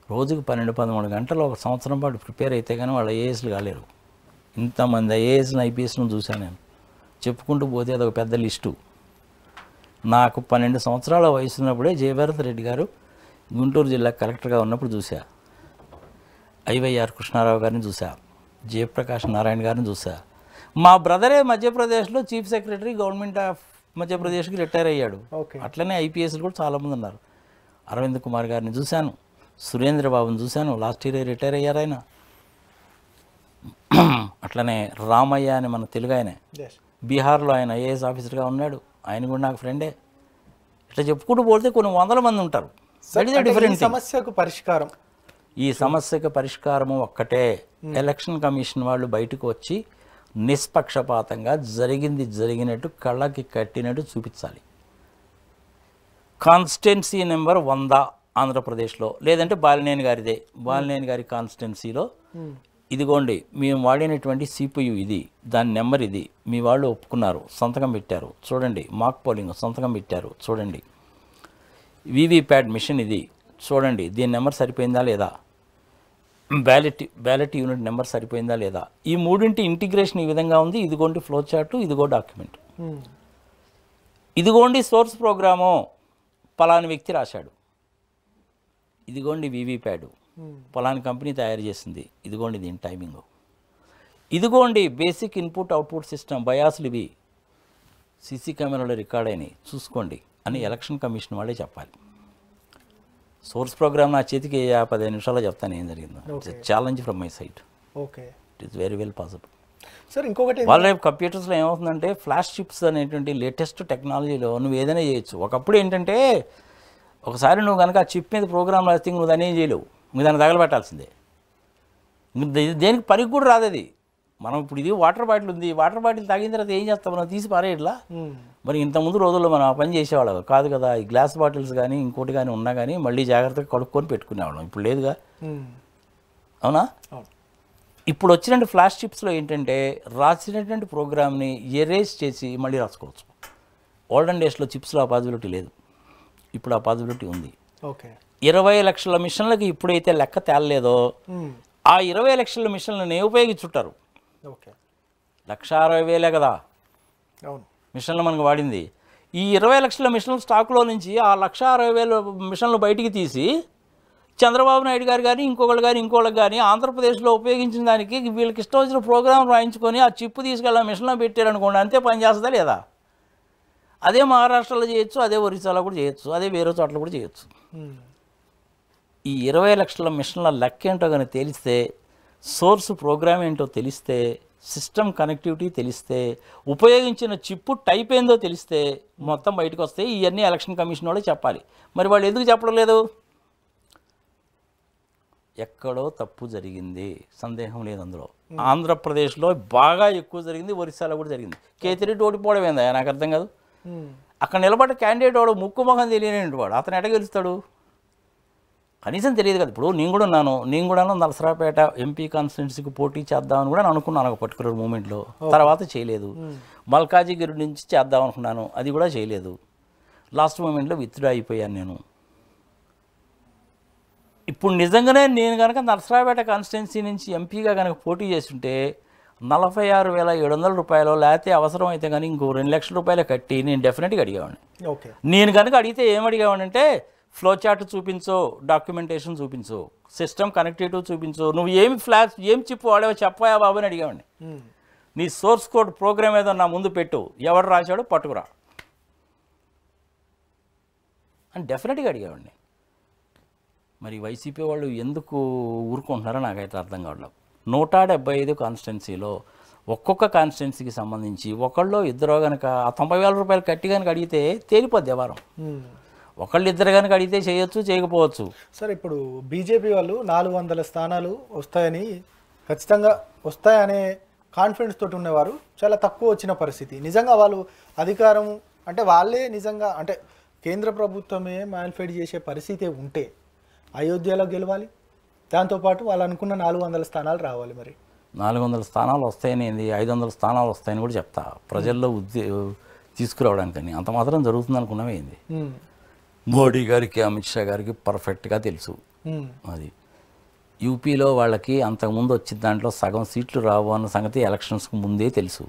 రోజుకు 12-13 గంటలు ఒక సంవత్సరం పాటు ప్రిపేర్ అయితే కానీ వాళ్ళు ఏఎస్లు కాలేరు. ఇంతమంది ఐఏఎస్ని ఐపీఎస్ను చూశాను నేను. చెప్పుకుంటూ పోతే అదొక పెద్ద లిస్టు. నాకు 12 సంవత్సరాల వయసు ఉన్నప్పుడే జయభారత్ రెడ్డి గారు గుంటూరు జిల్లా కలెక్టర్గా ఉన్నప్పుడు చూసా. ఐవైఆర్ కృష్ణారావు గారిని చూసా, జయప్రకాష్ నారాయణ గారిని చూసా. మా బ్రదరే మధ్యప్రదేశ్లో చీఫ్ సెక్రటరీ గవర్నమెంట్ ఆఫ్ మధ్యప్రదేశ్కి రిటైర్ అయ్యాడు. అట్లనే ఐపీఎస్లు కూడా చాలామంది ఉన్నారు. అరవింద్ కుమార్ గారిని చూశాను, సురేంద్ర బాబుని చూశాను, లాస్ట్ ఇయర్ రిటైర్ అయ్యారు ఆయన. అట్లనే రామయ్య అని మన తెలుగు ఆయనే, బీహార్లో ఆయన ఐఏఎస్ ఆఫీసర్గా ఉన్నాడు, ఆయన కూడా నాకు ఫ్రెండే. ఇట్లా చెప్పుకుంటూ పోతే కొన్ని వందల మంది ఉంటారు. డిఫరెంట్ సమస్యకు పరిష్కారం, ఈ సమస్యకు పరిష్కారము ఒక్కటే, ఎలక్షన్ కమిషన్ వాళ్ళు బయటకు వచ్చి నిష్పక్షపాతంగా జరిగినట్టు కళ్ళకి కట్టినట్టు చూపించాలి. కాన్స్టిట్యున్సీ నెంబర్ 100 ఆంధ్రప్రదేశ్లో, లేదంటే బాలినేని గారిదే, బాలినేని గారి కాన్స్టిట్యున్సీలో ఇదిగోండి మేము వాడినటువంటి సిపియు ఇది, దాని నెంబర్ ఇది, మీ వాళ్ళు ఒప్పుకున్నారు, సంతకం పెట్టారు చూడండి, మాక్ పోలింగ్ సంతకం పెట్టారు చూడండి, వీవీప్యాట్ మిషన్ ఇది చూడండి, దీని నెంబర్ సరిపోయిందా లేదా, బ్యాలెట్ యూనిట్ నెంబర్ సరిపోయిందా లేదా, ఈ మూడింటి ఇంటిగ్రేషన్ ఈ విధంగా ఉంది, ఇదిగోండి ఫ్లో చార్టు, ఇదిగో డాక్యుమెంట్, ఇదిగోండి సోర్స్ ప్రోగ్రాము పలాని వ్యక్తి రాశాడు, ఇదిగోండి వీవీప్యాడ్ పలాని కంపెనీ తయారు చేసింది, ఇదిగోండి దీని టైమింగ్, ఇదిగోండి బేసిక్ ఇన్పుట్ అవుట్పుట్ సిస్టమ్ బయాస్లు ఇవి సీసీ కెమెరాలో రికార్డ్ అయినాయి చూసుకోండి అని ఎలక్షన్ కమిషన్ వాళ్ళే చెప్పాలి. సోర్స్ ప్రోగ్రామ్ నా చేతికి 15 నిమిషాల్లో చెప్తాను ఏం జరిగిందో. Challenge from my side. Okay, it is very well possible. Sir ఇంకొకటి, వాళ్ళ రేపు కంప్యూటర్స్లో ఏమవుతుందంటే ఫ్లాష్ చిప్స్ అనేటువంటి లేటెస్ట్ టెక్నాలజీలో నువ్వు ఏదైనా చేయొచ్చు. ఒకప్పుడు ఏంటంటే ఒకసారి నువ్వు కనుక ఆ చిప్ మీద ప్రోగ్రామ్ రాస్తే నువ్వు దాన్ని ఏం చేయలేవు, నువ్వు దాన్ని తగలబెట్టాల్సిందే. దేనికి పనికి కూడా రాదు అది. మనం ఇప్పుడు ఇది వాటర్ బాటిల్ ఉంది, వాటర్ బాటిల్ తాగిన తర్వాత ఏం చేస్తాం, మనం తీసి పారేయట్లా. మరి ఇంతకుముందు రోజుల్లో మనం ఆ పని చేసేవాళ్ళం కాదు కదా. ఈ గ్లాస్ బాటిల్స్ కానీ ఇంకోటి కానీ ఉన్నా కానీ మళ్ళీ జాగ్రత్తగా కడుక్కొని పెట్టుకునేవాళ్ళం. ఇప్పుడు లేదుగా, అవునా? ఇప్పుడు వచ్చినటువంటి ఫ్లాష్ చిప్స్లో ఏంటంటే రాసినటువంటి ప్రోగ్రామ్ని ఎరేజ్ చేసి మళ్ళీ రాసుకోవచ్చు. ఓల్డెన్ డేస్లో చిప్స్లో ఆ పాజిబిలిటీ లేదు, ఇప్పుడు ఆ పాజిబిలిటీ ఉంది. 20 లక్షల మిషన్లకి ఇప్పుడైతే లెక్క తేలలేదో ఆ 20 లక్షల మిషన్లని ఉపయోగించుంటారు. 1,60,000 కదా మిషన్లు మనకు వాడింది. ఈ 20 లక్షల మిషన్ల స్టాక్లో నుంచి ఆ 1,60,000 మిషన్లు బయటికి తీసి చంద్రబాబు నాయుడు గారు కానీ ఇంకోళ్ళకి కానీ ఆంధ్రప్రదేశ్లో ఉపయోగించిన దానికి వీళ్ళకి ఇష్టం వచ్చిన ప్రోగ్రాం రాయించుకొని ఆ చిప్పు తీసుకెళ్ళి ఆ మిషన్లో పెట్టారనుకోండి, అంతే పని చేస్తుందా లేదా? అదే మహారాష్ట్రలో చేయొచ్చు, అదే ఒరిస్సాలో కూడా చేయొచ్చు, అదే వేరే చోట్ల కూడా చేయొచ్చు. ఈ 20 లక్షల మిషన్ల లెక్క ఏంటో కానీ తెలిస్తే, సోర్స్ ప్రోగ్రామ్ ఏంటో తెలిస్తే, సిస్టమ్ కనెక్టివిటీ తెలిస్తే, ఉపయోగించిన చిప్పు టైప్ ఏందో తెలిస్తే మొత్తం బయటకు వస్తాయి. ఇవన్నీ ఎలక్షన్ కమిషన్ వాళ్ళే చెప్పాలి. మరి వాళ్ళు ఎందుకు చెప్పడం లేదు? ఎక్కడో తప్పు జరిగింది, సందేహం లేదు అందులో. ఆంధ్రప్రదేశ్లో బాగా ఎక్కువ జరిగింది, ఒరిస్సాలో కూడా జరిగింది. కేతిరెడ్డి ఓడిపోవడం ఏందా నాకు అర్థం కాదు. అక్కడ నిలబడ్డ క్యాండిడేట్ వాడు ముక్కు మొహం తెలియని వాడు, అతను ఎట గెలుస్తాడు? కనీసం తెలియదు కదా. ఇప్పుడు నేను కూడా నరసరావుపేట ఎంపీ కాన్స్టిట్యున్సీకి పోటీ చేద్దామని కూడా అనుకున్నాను ఒక పర్టికులర్ మూమెంట్లో, తర్వాత చేయలేదు. మల్కాజిగిరి నుంచి చేద్దాం అనుకున్నాను, అది కూడా చేయలేదు. లాస్ట్ మూమెంట్లో విత్డ్రా అయిపోయాను నేను. ఇప్పుడు నిజంగానే నేను కనుక నరసరావుపేట కాన్స్టిట్యున్సీ నుంచి ఎంపీగా కనుక పోటీ చేస్తుంటే 46,700 రూపాయలు, లేకపోతే అవసరం అయితే కానీ ఇంకో 2 లక్షల రూపాయలు కట్టి నేను డెఫినెట్గా అడిగేవాడిని. నేను కనుక అడిగితే ఏం అడిగేవాడిని అంటే, ఫ్లో చార్ట్ చూపించు, డాక్యుమెంటేషన్ చూపించు, సిస్టమ్ కనెక్టివిటీ చూపించు, నువ్వు ఏం చిప్ వాడావో చెప్పాయా బాబు అని అడిగేవాడిని. నీ సోర్స్ కోడ్ ప్రోగ్రామ్ ఏదో నా ముందు పెట్టు, ఎవడు రాశాడో పట్టుకురా అని డెఫినెట్గా అడిగేవాడిని. మరి వైసీపీ వాళ్ళు ఎందుకు ఊరుకుంటున్నారో నాకైతే అర్థం కావట్లేదు. 175 కాన్స్టిట్యున్సీలో ఒక్కొక్క కాన్స్టిట్యున్సీకి సంబంధించి ఒకళ్ళు ఇద్దరు కనుక 90,000 రూపాయలు కట్టి కనుక అడిగితే తేలిపోద్ది వ్యవహారం. ఒకళ్ళు ఇద్దరు కనుక అడిగితే చేయొచ్చు, చేయకపోవచ్చు. సార్ ఇప్పుడు బీజేపీ వాళ్ళు 400 స్థానాలు వస్తాయని, ఖచ్చితంగా వస్తాయనే కాన్ఫిడెన్స్ తోటి ఉన్నవారు చాలా తక్కువ వచ్చిన పరిస్థితి. నిజంగా వాళ్ళు అధికారం అంటే వాళ్ళే నిజంగా అంటే కేంద్ర ప్రభుత్వమే మ్యానిఫెక్ట్ చేసే పరిస్థితి ఉంటే అయోధ్యలో గెలవాలి, దాంతోపాటు వాళ్ళు అనుకున్న 400 స్థానాలు రావాలి. మరి 400 స్థానాలు వస్తాయని, 500 స్థానాలు వస్తాయని కూడా చెప్తా ప్రజల్లో తీసుకురావడానికని. అంత మాత్రం జరుగుతుంది అనుకున్నవేంది. మోడీ గారికి అమిత్ షా గారికి పర్ఫెక్ట్గా తెలుసు. అది యూపీలో వాళ్ళకి అంతకుముందు వచ్చిన దాంట్లో సగం సీట్లు రావు అన్న సంగతి ఎలక్షన్స్కి ముందే తెలుసు.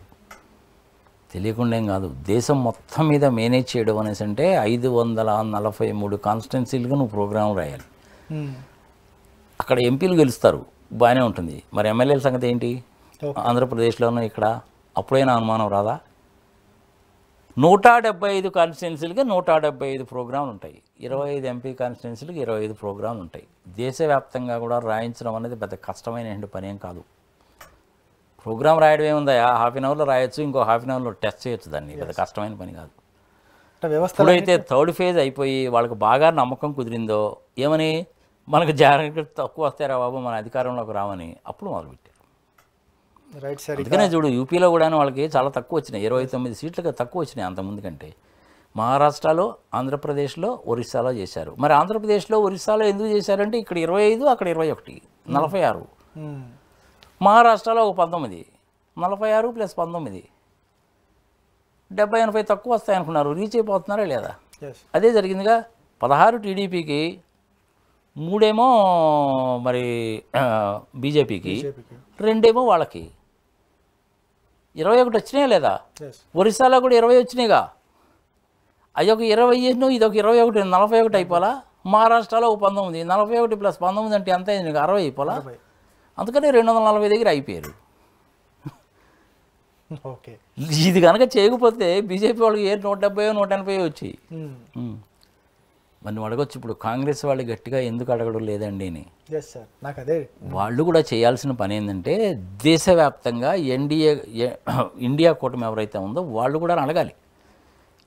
తెలియకుండా ఏం కాదు. దేశం మొత్తం మీద మేనేజ్ చేయడం అనేసి అంటే 543 కాన్స్టిట్యున్సీలుగా నువ్వు ప్రోగ్రాం రాయాలి. అక్కడ ఎంపీలు గెలుస్తారు, బాగానే ఉంటుంది. మరి ఎమ్మెల్యేల సంగతి ఏంటి? ఆంధ్రప్రదేశ్లోనూ ఇక్కడ అప్పుడైనా అనుమానం రాదా? 175 కాన్స్టిట్యున్సీలకి 175 ప్రోగ్రాంలు ఉంటాయి. 25 ఎంపీ కాన్స్టిట్యున్సీలకి 25 ప్రోగ్రాంలు ఉంటాయి. దేశవ్యాప్తంగా కూడా రాయించడం అనేది పెద్ద కష్టమైన పని ఏం కాదు. ప్రోగ్రామ్ రాయడం ఏముందా, హాఫ్ అన్ అవర్లో రాయొచ్చు, ఇంకో హాఫ్ అన్ అవర్లో టెస్ట్ చేయొచ్చు. దాన్ని పెద్ద కష్టమైన పని కాదు. ఎప్పుడైతే థర్డ్ ఫేజ్ అయిపోయి వాళ్ళకి బాగా నమ్మకం కుదిరిందో, ఏమని మనకు జాగ్రత్తలు తక్కువ వస్తారా బాబు మన అధికారంలోకి రావని, అప్పుడు మొదలుపెట్టారు. అందుకనే చూడు యూపీలో కూడా వాళ్ళకి చాలా తక్కువ వచ్చినాయి, 29 సీట్లకు తక్కువ వచ్చినాయి అంతకుముందు కంటే. మహారాష్ట్రలో, ఆంధ్రప్రదేశ్లో, ఒరిస్సాలో చేశారు. మరి ఆంధ్రప్రదేశ్లో, ఒరిస్సాలో ఎందుకు చేశారంటే ఇక్కడ 25, అక్కడ 21, 46. మహారాష్ట్రలో ఒక 19, 46 + 19, 70-80 తక్కువ వస్తాయి అనుకున్నారు. రీచ్ అయిపోతున్నారా లేదా? అదే జరిగిందిగా. 16 టీడీపీకి, 3 మరి బీజేపీకి, 2 వాళ్ళకి. 21 వచ్చినాయా లేదా? ఒరిస్సాలో కూడా 20 వచ్చినాయిగా. అదొక 20, ఇదొక 21, 41 అయిపోలా. మహారాష్ట్రలో ఒక 19, 41 + 19 అంటే ఎంత అయింది? 60 అయిపోలా. అందుకని 240 దగ్గర అయిపోయారు. ఇది కనుక చేయకపోతే బీజేపీ వాళ్ళకి 170, 180 వచ్చాయి. మరి నువ్వు అడగొచ్చు, ఇప్పుడు కాంగ్రెస్ వాళ్ళు గట్టిగా ఎందుకు అడగడం లేదండి అని. వాళ్ళు కూడా చేయాల్సిన పని ఏంటంటే దేశవ్యాప్తంగా ఇండియా కూటమి ఎవరైతే ఉందో వాళ్ళు కూడా అడగాలి.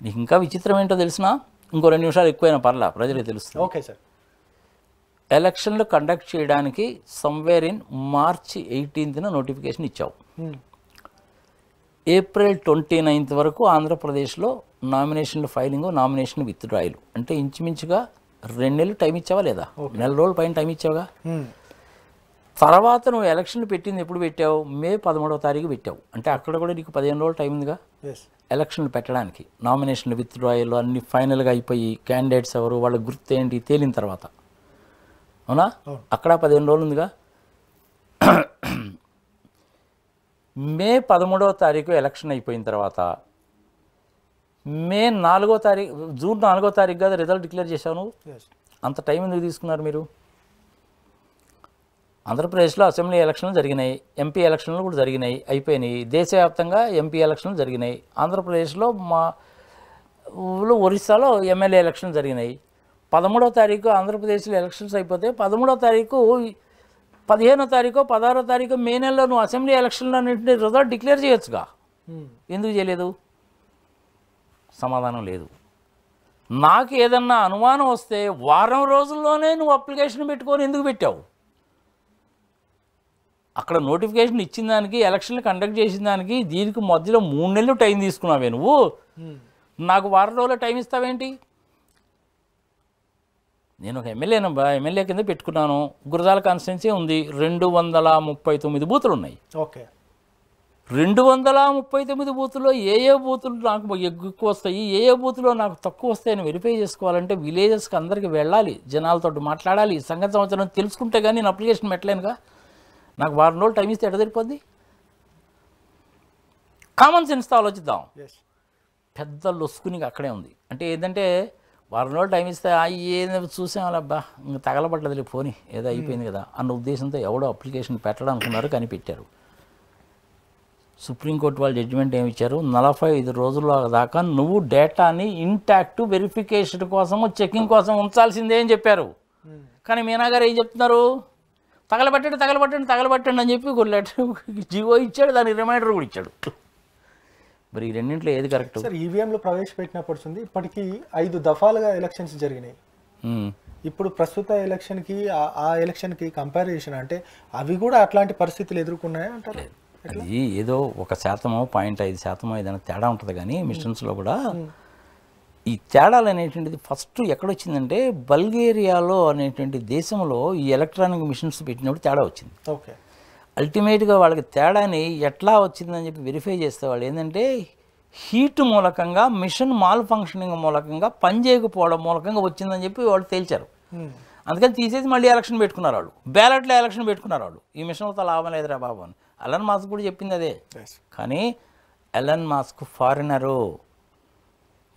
నీకు ఇంకా విచిత్రం ఏంటో తెలిసినా, ఇంకో 2 నిమిషాలు ఎక్కువైనా పర్లా, ప్రజలకు తెలుస్తుంది. Okay sir. ఎలక్షన్లు కండక్ట్ చేయడానికి సమ్వేర్ ఇన్ మార్చి 18న నోటిఫికేషన్ ఇచ్చావు. ఏప్రిల్ 29 వరకు ఆంధ్రప్రదేశ్లో నామినేషన్లు ఫైలింగ్, నామినేషన్ విత్డ్రాయలు, అంటే ఇంచుమించుగా 2 నెలలు టైం ఇచ్చావా లేదా? 1 నెల రోజుల పైన టైం ఇచ్చావుగా. తర్వాత నువ్వు ఎలక్షన్లు పెట్టింది ఎప్పుడు పెట్టావు? మే 13వ తారీఖు పెట్టావు. అంటే అక్కడ కూడా నీకు 15 రోజులు టైం ఉందిగా ఎలక్షన్లు పెట్టడానికి. నామినేషన్లు విత్డ్రాయలు అన్ని ఫైనల్గా అయిపోయి క్యాండిడేట్స్ ఎవరు, వాళ్ళ గుర్తు ఏంటి తేలిన తర్వాత, అవునా? అక్కడ 15 రోజులు ఉందిగా. మే 13వ తారీఖు ఎలక్షన్ అయిపోయిన తర్వాత జూన్ 4వ తారీఖు కదా రిజల్ట్ డిక్లేర్ చేశావు నువ్వు. అంత టైం ఎందుకు తీసుకున్నారు మీరు? ఆంధ్రప్రదేశ్లో అసెంబ్లీ ఎలక్షన్లు జరిగినాయి, ఎంపీ ఎలక్షన్లు కూడా జరిగినాయి, అయిపోయినాయి. దేశవ్యాప్తంగా ఎంపీ ఎలక్షన్లు జరిగినాయి. ఆంధ్రప్రదేశ్లో ఒరిస్సాలో ఎమ్మెల్యే ఎలక్షన్లు జరిగినాయి. 13వ తారీఖు ఆంధ్రప్రదేశ్లో ఎలక్షన్స్ అయిపోతే 13వ తారీఖు, 15వ తారీఖు, 16వ తారీఖు మే నెలలో నువ్వు అసెంబ్లీ ఎలక్షన్లు అన్నింటినీ రిజల్ట్ డిక్లేర్ చేయొచ్చుగా. ఎందుకు చేయలేదు? సమాధానం లేదు. నాకు ఏదన్నా అనుమానం వస్తే వారం రోజుల్లోనే నువ్వు అప్లికేషన్ పెట్టుకొని ఎందుకు పెట్టావు? అక్కడ నోటిఫికేషన్ ఇచ్చిన దానికి, ఎలక్షన్లు కండక్ట్ చేసిన దానికి, దీనికి మధ్యలో 3 నెలలు టైం తీసుకున్నావే నువ్వు. నాకు వారం రోజుల టైం ఇస్తావేంటి? నేను ఒక ఎమ్మెల్యే కింద పెట్టుకున్నాను. గురజాల కాన్స్టిట్యున్సీ ఉంది, 239 బూతులు ఉన్నాయి. ఓకే. 239 బూతుల్లో ఏ బూతులు నాకు ఎక్కువ వస్తాయి, ఏ బూతులో నాకు తక్కువ వస్తాయని వెరిఫై చేసుకోవాలంటే విలేజెస్కి అందరికీ వెళ్ళాలి, జనాలతో మాట్లాడాలి, సంగతి సంవత్సరం తెలుసుకుంటే కానీ నేను అప్లికేషన్ పెట్టలేనుగా. నాకు వారం రోజులు టైం ఇస్తే ఎట్ట సరిపోద్ది? కామన్ సెన్స్తో ఆలోచిద్దాం. పెద్ద లొసుకుని అక్కడే ఉంది. అంటే ఏంటంటే వారం రోజులు టైం ఇస్తే ఏదో చూసామబ్బా ఇంకా తగలబడ్డది పోని ఏదో అయిపోయింది కదా అన్న ఉద్దేశంతో ఎవడో అప్లికేషన్ పెట్టడం అనుకున్నారు, కానీ పెట్టారు. సుప్రీంకోర్టు వాళ్ళు జడ్జిమెంట్ ఏమి ఇచ్చారు? 45 రోజుల దాకా నువ్వు డేటాని ఇంటాక్ట్ వెరిఫికేషన్ కోసము, చెకింగ్ కోసం ఉంచాల్సిందే అని చెప్పారు. కానీ మీనా గారు ఏం చెప్తున్నారు? తగలబట్టండి అని చెప్పి ఒక లెటర్ జీవో ఇచ్చాడు, దానికి రిమైండర్ కూడా ఇచ్చాడు. మరి ఈ రెండింటిలో ఏది కరెక్ట్? సార్, ఈవీఎంలో ప్రవేశపెట్టినప్పుడు ఇప్పటికీ 5 దఫాలుగా ఎలక్షన్స్ జరిగినాయి. ఇప్పుడు ప్రస్తుత ఎలక్షన్కి ఆ ఎలక్షన్కి కంపారిజన్ అంటే అవి కూడా అట్లాంటి పరిస్థితులు ఎదుర్కొన్నాయా అంటారు? అది ఏదో 1% 0.5% ఏదైనా తేడా ఉంటుంది, కానీ మిషన్స్లో కూడా ఈ తేడాలు అనేటువంటిది ఫస్ట్ ఎక్కడొచ్చిందంటే బల్గేరియాలో అనేటువంటి దేశంలో ఈ ఎలక్ట్రానిక్ మిషన్స్ పెట్టినప్పుడు తేడా వచ్చింది. ఓకే. అల్టిమేట్గా వాళ్ళకి తేడాని ఎట్లా వచ్చిందని చెప్పి వెరిఫై చేస్తే వాళ్ళు ఏంటంటే హీట్ మూలకంగా మిషన్ మాల్ ఫంక్షనింగ్ మూలకంగా పనిచేయకపోవడం మూలకంగా వచ్చిందని చెప్పి వాళ్ళు తేల్చారు. అందుకని తీసేసి మళ్ళీ ఎలక్షన్ పెట్టుకున్నారు వాళ్ళు. బ్యాలెట్లో ఎలక్షన్ పెట్టుకున్నారు వాళ్ళు. ఈ మిషన్లతో లాభం లేదురా బాబు అని. ఎలన్ మాస్క్ కూడా చెప్పింది అదే. కానీ ఎలన్ మాస్క్ ఫారినరు.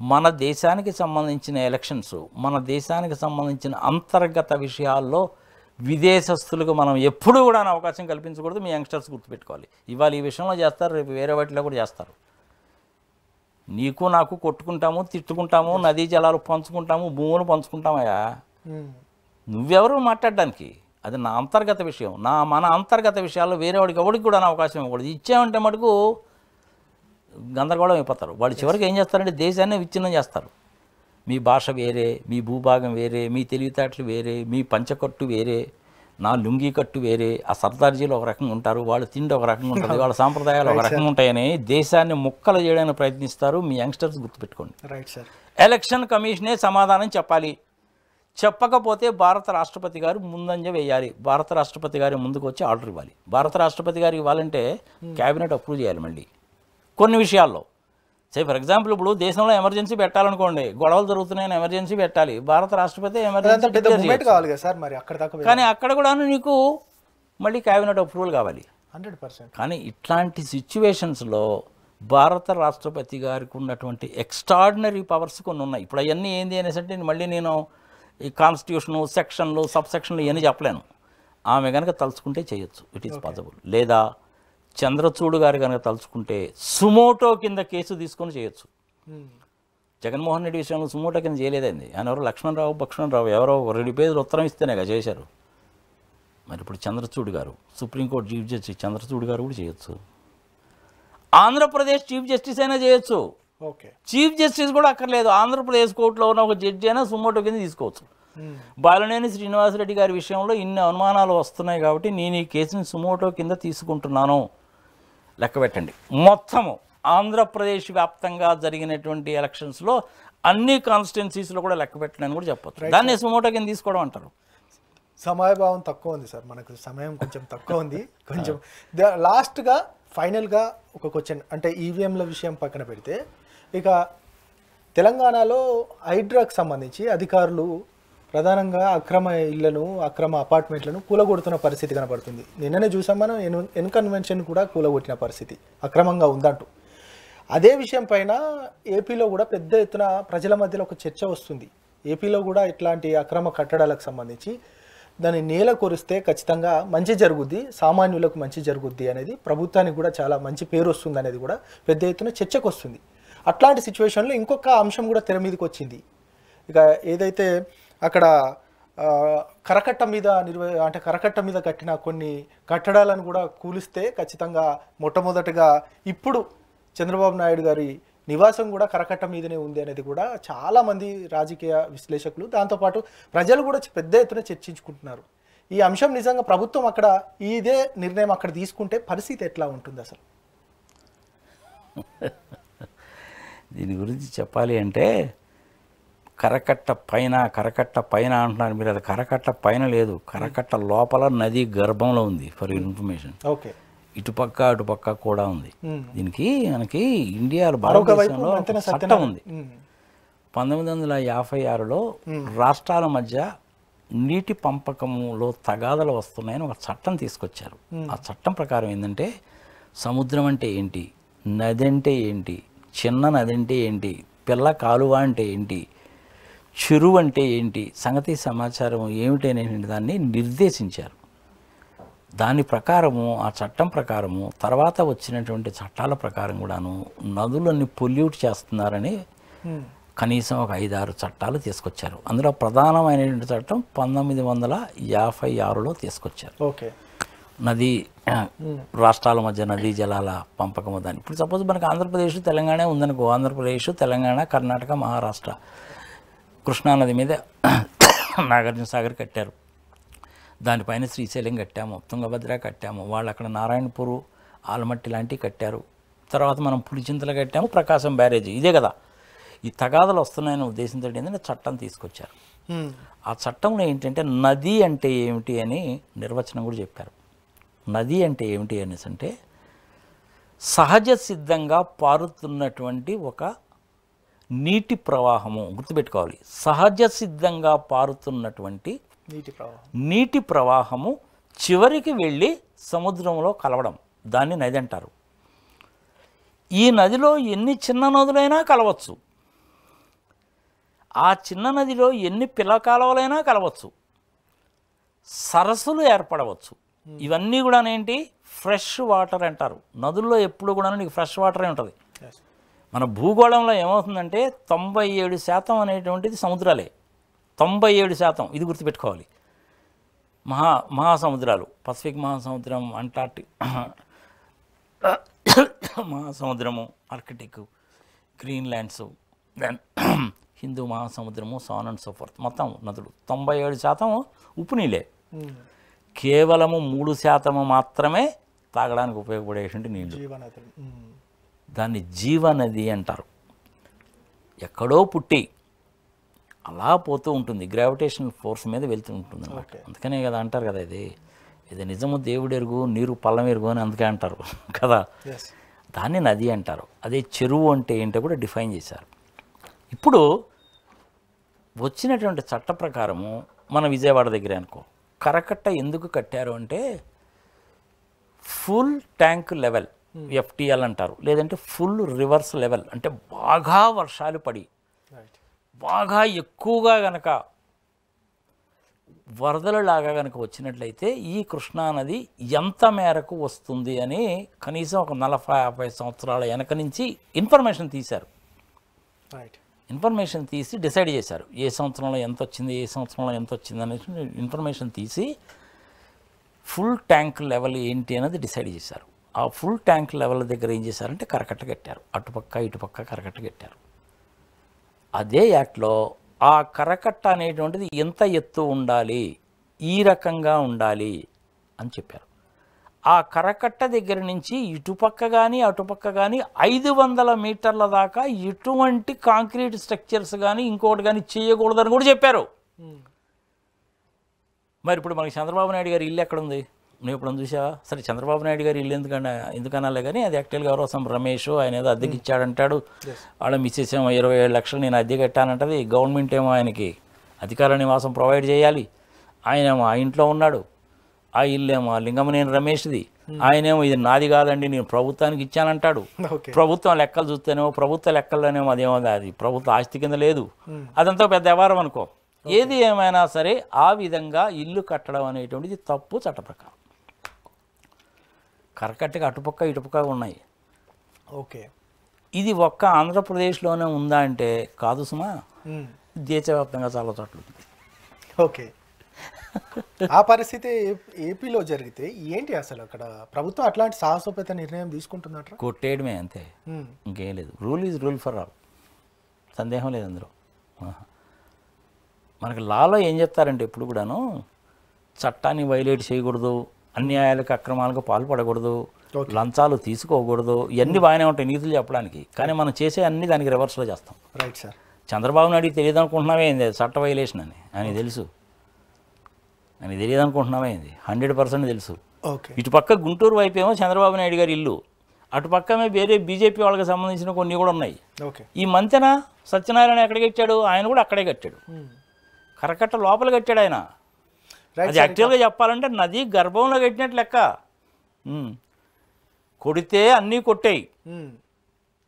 మన దేశానికి సంబంధించిన ఎలక్షన్స్, మన దేశానికి సంబంధించిన అంతర్గత విషయాల్లో విదేశస్తులకు మనం ఎప్పుడూ కూడా అవకాశం కల్పించకూడదు. మీ యంగ్స్టర్స్ గుర్తుపెట్టుకోవాలి. ఇవాళ ఈ విషయంలో చేస్తారు, రేపు వేరే వాటిలో కూడా చేస్తారు. నీకు నాకు కొట్టుకుంటాము, తిట్టుకుంటాము, నదీ జలాలు పంచుకుంటాము, భూములు పంచుకుంటామయ్యా. నువ్వెవరు మాట్లాడడానికి? అది నా అంతర్గత విషయం. మన అంతర్గత విషయాల్లో వేరే వాడికి ఎవరికి కూడా అవకాశం ఇవ్వకూడదు. ఇచ్చామంటే మటుకు గందరగోళం అయిపోతారు. వాళ్ళు చివరికి ఏం చేస్తారంటే దేశాన్ని విచ్ఛిన్నం చేస్తారు. మీ భాష వేరే, మీ భూభాగం వేరే, మీ తెలివితేటలు వేరే, మీ పంచకట్టు వేరే, నా లుంగీ కట్టు వేరే, ఆ సర్దార్జీలు ఒక రకంగా ఉంటారు, వాళ్ళ తిండి ఒక రకంగా ఉంటుంది, వాళ్ళ సాంప్రదాయాలు ఒక రకంగా ఉంటాయని దేశాన్ని ముక్కలు చేయడానికి ప్రయత్నిస్తారు. మీ యంగ్స్టర్స్ గుర్తుపెట్టుకోండి. ఎలక్షన్ కమిషనే సమాధానం చెప్పాలి. చెప్పకపోతే భారత రాష్ట్రపతి గారు ముందంజ వేయాలి. భారత రాష్ట్రపతి గారి ముందుకు వచ్చి ఆర్డర్ ఇవ్వాలి. భారత రాష్ట్రపతి గారు ఇవ్వాలంటే క్యాబినెట్ అప్రూవ్ చేయాలి. మళ్ళీ కొన్ని విషయాల్లో ఫర్ ఎగ్జాంపుల్ ఇప్పుడు దేశంలో ఎమర్జెన్సీ పెట్టాలనుకోండి, గొడవలు జరుగుతున్నాయని ఎమర్జెన్సీ పెట్టాలి. భారత రాష్ట్రపతి కానీ అక్కడ కూడా నీకు మళ్ళీ క్యాబినెట్ అప్రూవల్ కావాలి. 100%. కానీ ఇట్లాంటి సిచ్యువేషన్స్లో భారత రాష్ట్రపతి గారికి ఉన్నటువంటి ఎక్స్ట్రాడినరీ పవర్స్ కొన్ని ఉన్నాయి. ఇప్పుడు అవన్నీ ఏంది అనేసి అంటే మళ్ళీ నేను ఈ కాన్స్టిట్యూషను, సెక్షన్లు, సబ్ సెక్షన్లు ఇవన్నీ చెప్పలేను. ఆమె కనుక తలుచుకుంటే చేయొచ్చు, ఇట్ ఈస్ పాసిబుల్. లేదా చంద్రచూడ్ గారు కనుక తలుచుకుంటే సుమోటో కింద కేసు తీసుకొని చేయొచ్చు. జగన్మోహన్ రెడ్డి విషయంలో సుమోటో కింద చేయలేదండి. ఆయన ఎవరో లక్ష్మణరావు ఎవరో 2 పేజీలు ఉత్తరం ఇస్తేనేగా చేశారు. మరి ఇప్పుడు చంద్రచూడ్ గారు, సుప్రీంకోర్టు చీఫ్ జస్టిస్ చంద్రచూడ్ గారు కూడా చేయొచ్చు. ఆంధ్రప్రదేశ్ చీఫ్ జస్టిస్ అయినా చేయొచ్చు. చీఫ్ జస్టిస్ కూడా అక్కర్లేదు. ఆంధ్రప్రదేశ్ కోర్టులో ఉన్న ఒక జడ్జి అయినా సుమోటో కింద తీసుకోవచ్చు. బాలినేని శ్రీనివాసరెడ్డి గారి విషయంలో ఇన్ని అనుమానాలు వస్తున్నాయి కాబట్టి నేను ఈ కేసుని సుమోటో కింద తీసుకుంటున్నాను. లెక్క పెట్టండి, మొత్తము ఆంధ్రప్రదేశ్ వ్యాప్తంగా జరిగినటువంటి ఎలక్షన్స్లో అన్ని కాన్స్టిట్యున్సీస్లో కూడా లెక్క పెట్టండి కూడా చెప్పచ్చు. దాన్ని సుమోటో కింద తీసుకోవడం అంటారు. సమయభావం తక్కువ ఉంది సార్, మనకు సమయం కొంచెం తక్కువ ఉంది. కొంచెం లాస్ట్గా ఫైనల్గా ఒక క్వశ్చన్, అంటే ఈవీఎంల విషయం పక్కన పెడితే ఇక తెలంగాణలో హైడ్రాకు సంబంధించి అధికారులు ప్రధానంగా అక్రమ ఇళ్లను, అక్రమ అపార్ట్మెంట్లను కూలగొడుతున్న పరిస్థితి కనబడుతుంది. నిన్ననే చూసాం మనం, ఎన్కన్వెన్షన్ కూడా కూలగొట్టిన పరిస్థితి అక్రమంగా ఉందంటూ. అదే విషయం పైన ఏపీలో కూడా పెద్ద ఎత్తున ప్రజల మధ్యలో ఒక చర్చ వస్తుంది. ఏపీలో కూడా ఇట్లాంటి అక్రమ కట్టడాలకు సంబంధించి దాన్ని నేల కొరిస్తే ఖచ్చితంగా మంచి జరుగుద్ది, సామాన్యులకు మంచి జరుగుద్ది అనేది ప్రభుత్వానికి కూడా చాలా మంచి పేరు వస్తుంది అనేది కూడా పెద్ద ఎత్తున చర్చకు వస్తుంది. అట్లాంటి సిచ్యువేషన్లో ఇంకొక అంశం కూడా తెర మీదకి వచ్చింది. ఇక ఏదైతే అక్కడ కరకట్ట మీద కట్టిన కొన్ని కట్టడాలను కూడా కూలిస్తే ఖచ్చితంగా మొట్టమొదటిగా ఇప్పుడు చంద్రబాబు నాయుడు గారి నివాసం కూడా కరకట్ట మీదనే ఉంది అనేది కూడా చాలామంది రాజకీయ విశ్లేషకులు, దాంతోపాటు ప్రజలు కూడా పెద్ద ఎత్తున చర్చించుకుంటున్నారు. ఈ అంశం నిజంగా ప్రభుత్వం అక్కడ ఇదే నిర్ణయం అక్కడ తీసుకుంటే పరిస్థితి ఎట్లా ఉంటుంది అసలు? దీని గురించి చెప్పాలి అంటే కరకట్ట పైన అంటున్నారు మీరు. అది కరకట్ట పైన లేదు, కరకట్ట లోపల నది గర్భంలో ఉంది. For information. ఓకే, అటుపక్క కూడా ఉంది. దీనికి మనకి ఇండియాలో భారతదేశంలో చట్టం ఉంది. 1956లో రాష్ట్రాల మధ్య నీటి పంపకంలో తగాదలు వస్తున్నాయని ఒక చట్టం తీసుకొచ్చారు. ఆ చట్టం ప్రకారం ఏంటంటే సముద్రం అంటే ఏంటి, నది అంటే ఏంటి, చిన్న నది అంటే ఏంటి, పిల్ల కాలువ అంటే ఏంటి, చెరువు అంటే ఏంటి, సంగతి సమాచారం ఏమిటి అనేటువంటి దాన్ని నిర్దేశించారు. దాని ప్రకారము, ఆ చట్టం ప్రకారము తర్వాత వచ్చినటువంటి చట్టాల ప్రకారం కూడాను నదులన్నీ పొల్యూట్ చేస్తున్నారని కనీసం ఒక 5-6 చట్టాలు తీసుకొచ్చారు. అందులో ప్రధానమైనటువంటి చట్టం 1956లో తీసుకొచ్చారు. ఓకే, నది రాష్ట్రాల మధ్య నదీ జలాల పంపకం దాన్ని. ఇప్పుడు సపోజ్ మనకు ఆంధ్రప్రదేశ్, తెలంగాణ ఉందనుకో, ఆంధ్రప్రదేశ్, తెలంగాణ, కర్ణాటక, మహారాష్ట్ర కృష్ణానది మీద నాగార్జున సాగర్ కట్టారు, దానిపైన శ్రీశైలం కట్టాము, తుంగభద్ర కట్టాము, వాళ్ళు అక్కడ నారాయణపూర్, ఆలమట్టి లాంటివి కట్టారు. తర్వాత మనం పులిచింతలు కట్టాము, ప్రకాశం బ్యారేజీ. ఇదే కదా ఈ తగాదలు వస్తున్నాయనే ఉద్దేశంతో ఏంటంటే చట్టం తీసుకొచ్చారు. ఆ చట్టంలో ఏంటంటే నది అంటే ఏమిటి అని నిర్వచనం కూడా చెప్పారు. నది అంటే ఏమిటి అనేసి అంటే సహజ సిద్ధంగా పారుతున్నటువంటి ఒక నీటి ప్రవాహము, గుర్తుపెట్టుకోవాలి, సహజ సిద్ధంగా పారుతున్నటువంటి నీటి ప్రవాహము చివరికి వెళ్ళి సముద్రంలో కలవడం, దాన్ని నది అంటారు. ఈ నదిలో ఎన్ని చిన్న నదులైనా కలవచ్చు, ఆ చిన్న నదిలో ఎన్ని పిల్లకాలువలైనా కలవచ్చు, సరస్సులు ఏర్పడవచ్చు. ఇవన్నీ కూడా ఏంటి, ఫ్రెష్ వాటర్ అంటారు. నదుల్లో ఎప్పుడు కూడా నీకు ఫ్రెష్ వాటరే ఉంటుంది. మన భూగోళంలో ఏమవుతుందంటే 97% అనేటువంటిది సముద్రాలే. 97%, ఇది గుర్తుపెట్టుకోవాలి. మహాసముద్రాలు, పసిఫిక్ మహాసముద్రం, అంటార్టిక్ మహాసముద్రము, ఆర్కిటిక్, గ్రీన్లాండ్స్, దెన్ హిందూ మహాసముద్రము, సో అండ్ సో ఫోర్త్, మొత్తం నదులు 97% ఉప్పు నీళ్ళే. కేవలము 3% మాత్రమే తాగడానికి ఉపయోగపడేటువంటి నీళ్ళు. దాన్ని జీవనది అంటారు. ఎక్కడో పుట్టి అలా పోతూ ఉంటుంది, గ్రావిటేషనల్ ఫోర్స్ మీద వెళ్తూ ఉంటుంది అన్నమాట. అందుకనే కదా అంటారు కదా, ఇది నిజము దేవుడు ఎరుగు, నీరు పల్లం ఎరుగు అని అందుకే అంటారు కదా. దాన్ని నది అంటారు. అదే చెరువు అంటే ఏంటో కూడా డిఫైన్ చేశారు. ఇప్పుడు వచ్చినటువంటి చట్ట ప్రకారము మన విజయవాడ దగ్గర అనుకో, కరకట్ట ఎందుకు కట్టారు అంటే ఫుల్ ట్యాంక్ లెవెల్, ఎఫ్టీఎల్ అంటారు, లేదంటే ఫుల్ రివర్స్ లెవెల్, అంటే బాగా వర్షాలు పడి బాగా ఎక్కువగా గనక వరదలలాగా కనుక వచ్చినట్లయితే ఈ కృష్ణానది ఎంత మేరకు వస్తుంది అని కనీసం ఒక 40-50 సంవత్సరాల వెనక నుంచి ఇన్ఫర్మేషన్ తీశారు. ఇన్ఫర్మేషన్ తీసి డిసైడ్ చేశారు ఏ సంవత్సరంలో ఎంత వచ్చింది, ఏ సంవత్సరంలో ఎంత వచ్చింది అనేసి ఇన్ఫర్మేషన్ తీసి ఫుల్ ట్యాంక్ లెవెల్ ఏంటి అనేది డిసైడ్ చేశారు. ఆ ఫుల్ ట్యాంక్ లెవెల్ దగ్గర ఏం చేశారంటే కరకట్ట కట్టారు. అటుపక్క ఇటుపక్క కరకట్ట కట్టారు. అదే యాక్ట్లో ఆ కరకట్ట అనేటువంటిది ఎంత ఎత్తు ఉండాలి, ఈ రకంగా ఉండాలి అని చెప్పారు. ఆ కరకట్ట దగ్గర నుంచి ఇటుపక్క కానీ అటుపక్క కానీ 500 మీటర్ల దాకా ఎటువంటి కాంక్రీట్ స్ట్రక్చర్స్ కానీ ఇంకోటి కానీ చేయకూడదని కూడా చెప్పారు. మరి ఇప్పుడు మనకి చంద్రబాబు నాయుడు గారి ఇల్లు ఎక్కడుంది, నువ్వు ఎప్పుడు చూసావా? సరే, చంద్రబాబు నాయుడు గారి ఇల్లు ఎందుకనాలే కానీ అది యాక్చువల్గా ఎవరో రమేష్ ఆయన ఏదో అద్దెకి ఇచ్చాడంటాడు. వాళ్ళ మిస్సెస్ ఏమో 27 లక్షలు నేను అద్దె కట్టానంటది. గవర్నమెంట్ ఏమో ఆయనకి అధికార నివాసం ప్రొవైడ్ చేయాలి. ఆయనేమో ఆ ఇంట్లో ఉన్నాడు. ఆ ఇల్లేమో లింగమనేని రమేష్ది. ఆయనేమో ఇది నాది కాదండి నేను ప్రభుత్వానికి ఇచ్చానంటాడు. ప్రభుత్వం లెక్కలు చూస్తేనేమో ప్రభుత్వ లెక్కల్లోనేమో అదేమో అది ప్రభుత్వ ఆస్తి కింద లేదు. అదంతా పెద్ద వ్యవహారం అనుకో. ఏది ఏమైనా సరే ఆ విధంగా ఇల్లు కట్టడం అనేటువంటిది తప్పు చట్ట ప్రకారం. కరకట్టకి అటుపక్క ఇటుపక్క ఉన్నాయి. ఓకే, ఇది ఒక్క ఆంధ్రప్రదేశ్లోనే ఉందా అంటే కాదు సుమా, దేశవ్యాప్తంగా చాలా చోట్ల ఉంది. ఓకే, ఆ పరిస్థితి ఏపీలో జరిగితే ఏంటి అసలు అక్కడ ప్రభుత్వం అట్లాంటి సాహసోపేత నిర్ణయం తీసుకుంటున్నట్టు? కొట్టేయడమే అంతే, ఇంకేం లేదు. Rule is rule for all, సందేహం లేదు అందులో. మనకి లాలో ఏం చెప్తారంటే ఎప్పుడు కూడాను చట్టాన్ని వైలేట్ చేయకూడదు, అన్యాయాలకు అక్రమాలకు పాల్పడకూడదు, లంచాలు తీసుకోకూడదు, ఇవన్నీ బాగానే ఉంటాయి నీతులు చెప్పడానికి. కానీ మనం చేసే అన్ని దానికి రివర్స్లో చేస్తాం. Right sir. చంద్రబాబు నాయుడు తెలియదు అనుకుంటున్నామే ఏంది చట్ట వైలేషన్ అని, అని తెలుసు. అని తెలియదు అనుకుంటున్నామే ఏంది 100% తెలుసు. ఇటుపక్క గుంటూరు వైపు ఏమో చంద్రబాబు నాయుడు గారి ఇల్లు, అటుపక్కమే వేరే బీజేపీ వాళ్ళకి సంబంధించిన కొన్ని కూడా ఉన్నాయి. ఈ మంతెన సత్యనారాయణ ఎక్కడ కట్టాడు, ఆయన కూడా అక్కడే కట్టాడు. కరకట్ట లోపల కట్టాడు ఆయన. అది యాక్చువల్గా చెప్పాలంటే నది గర్భంలో కట్టినట్టు లెక్క. కొడితే అన్నీ కొట్టేయి,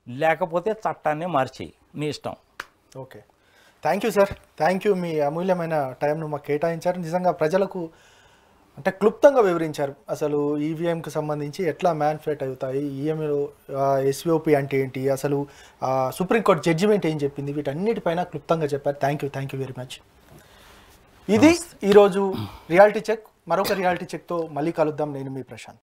లేకపోతే చట్టాన్ని మార్చేయి, నీ ఇష్టం. Okay, thank you sir, thank you. మీ అమూల్యమైన టైంను మాకు కేటాయించారు. నిజంగా ప్రజలకు అంటే క్లుప్తంగా వివరించారు అసలు ఈవీఎంకి సంబంధించి ఎట్లా మ్యానిపులేట్ అవుతాయి, ఈఎంలో ఎస్ఓపి అంటే ఏంటి, అసలు సుప్రీంకోర్టు జడ్జిమెంట్ ఏం చెప్పింది, వీటన్నిటిపైన క్లుప్తంగా చెప్పారు. Thank you very much. ఇది ఈరోజు రియాలిటీ చెక్. మరొక రియాలిటీ చెక్తో మళ్ళీ కలుద్దాం. నేను మీ ప్రశాంత్.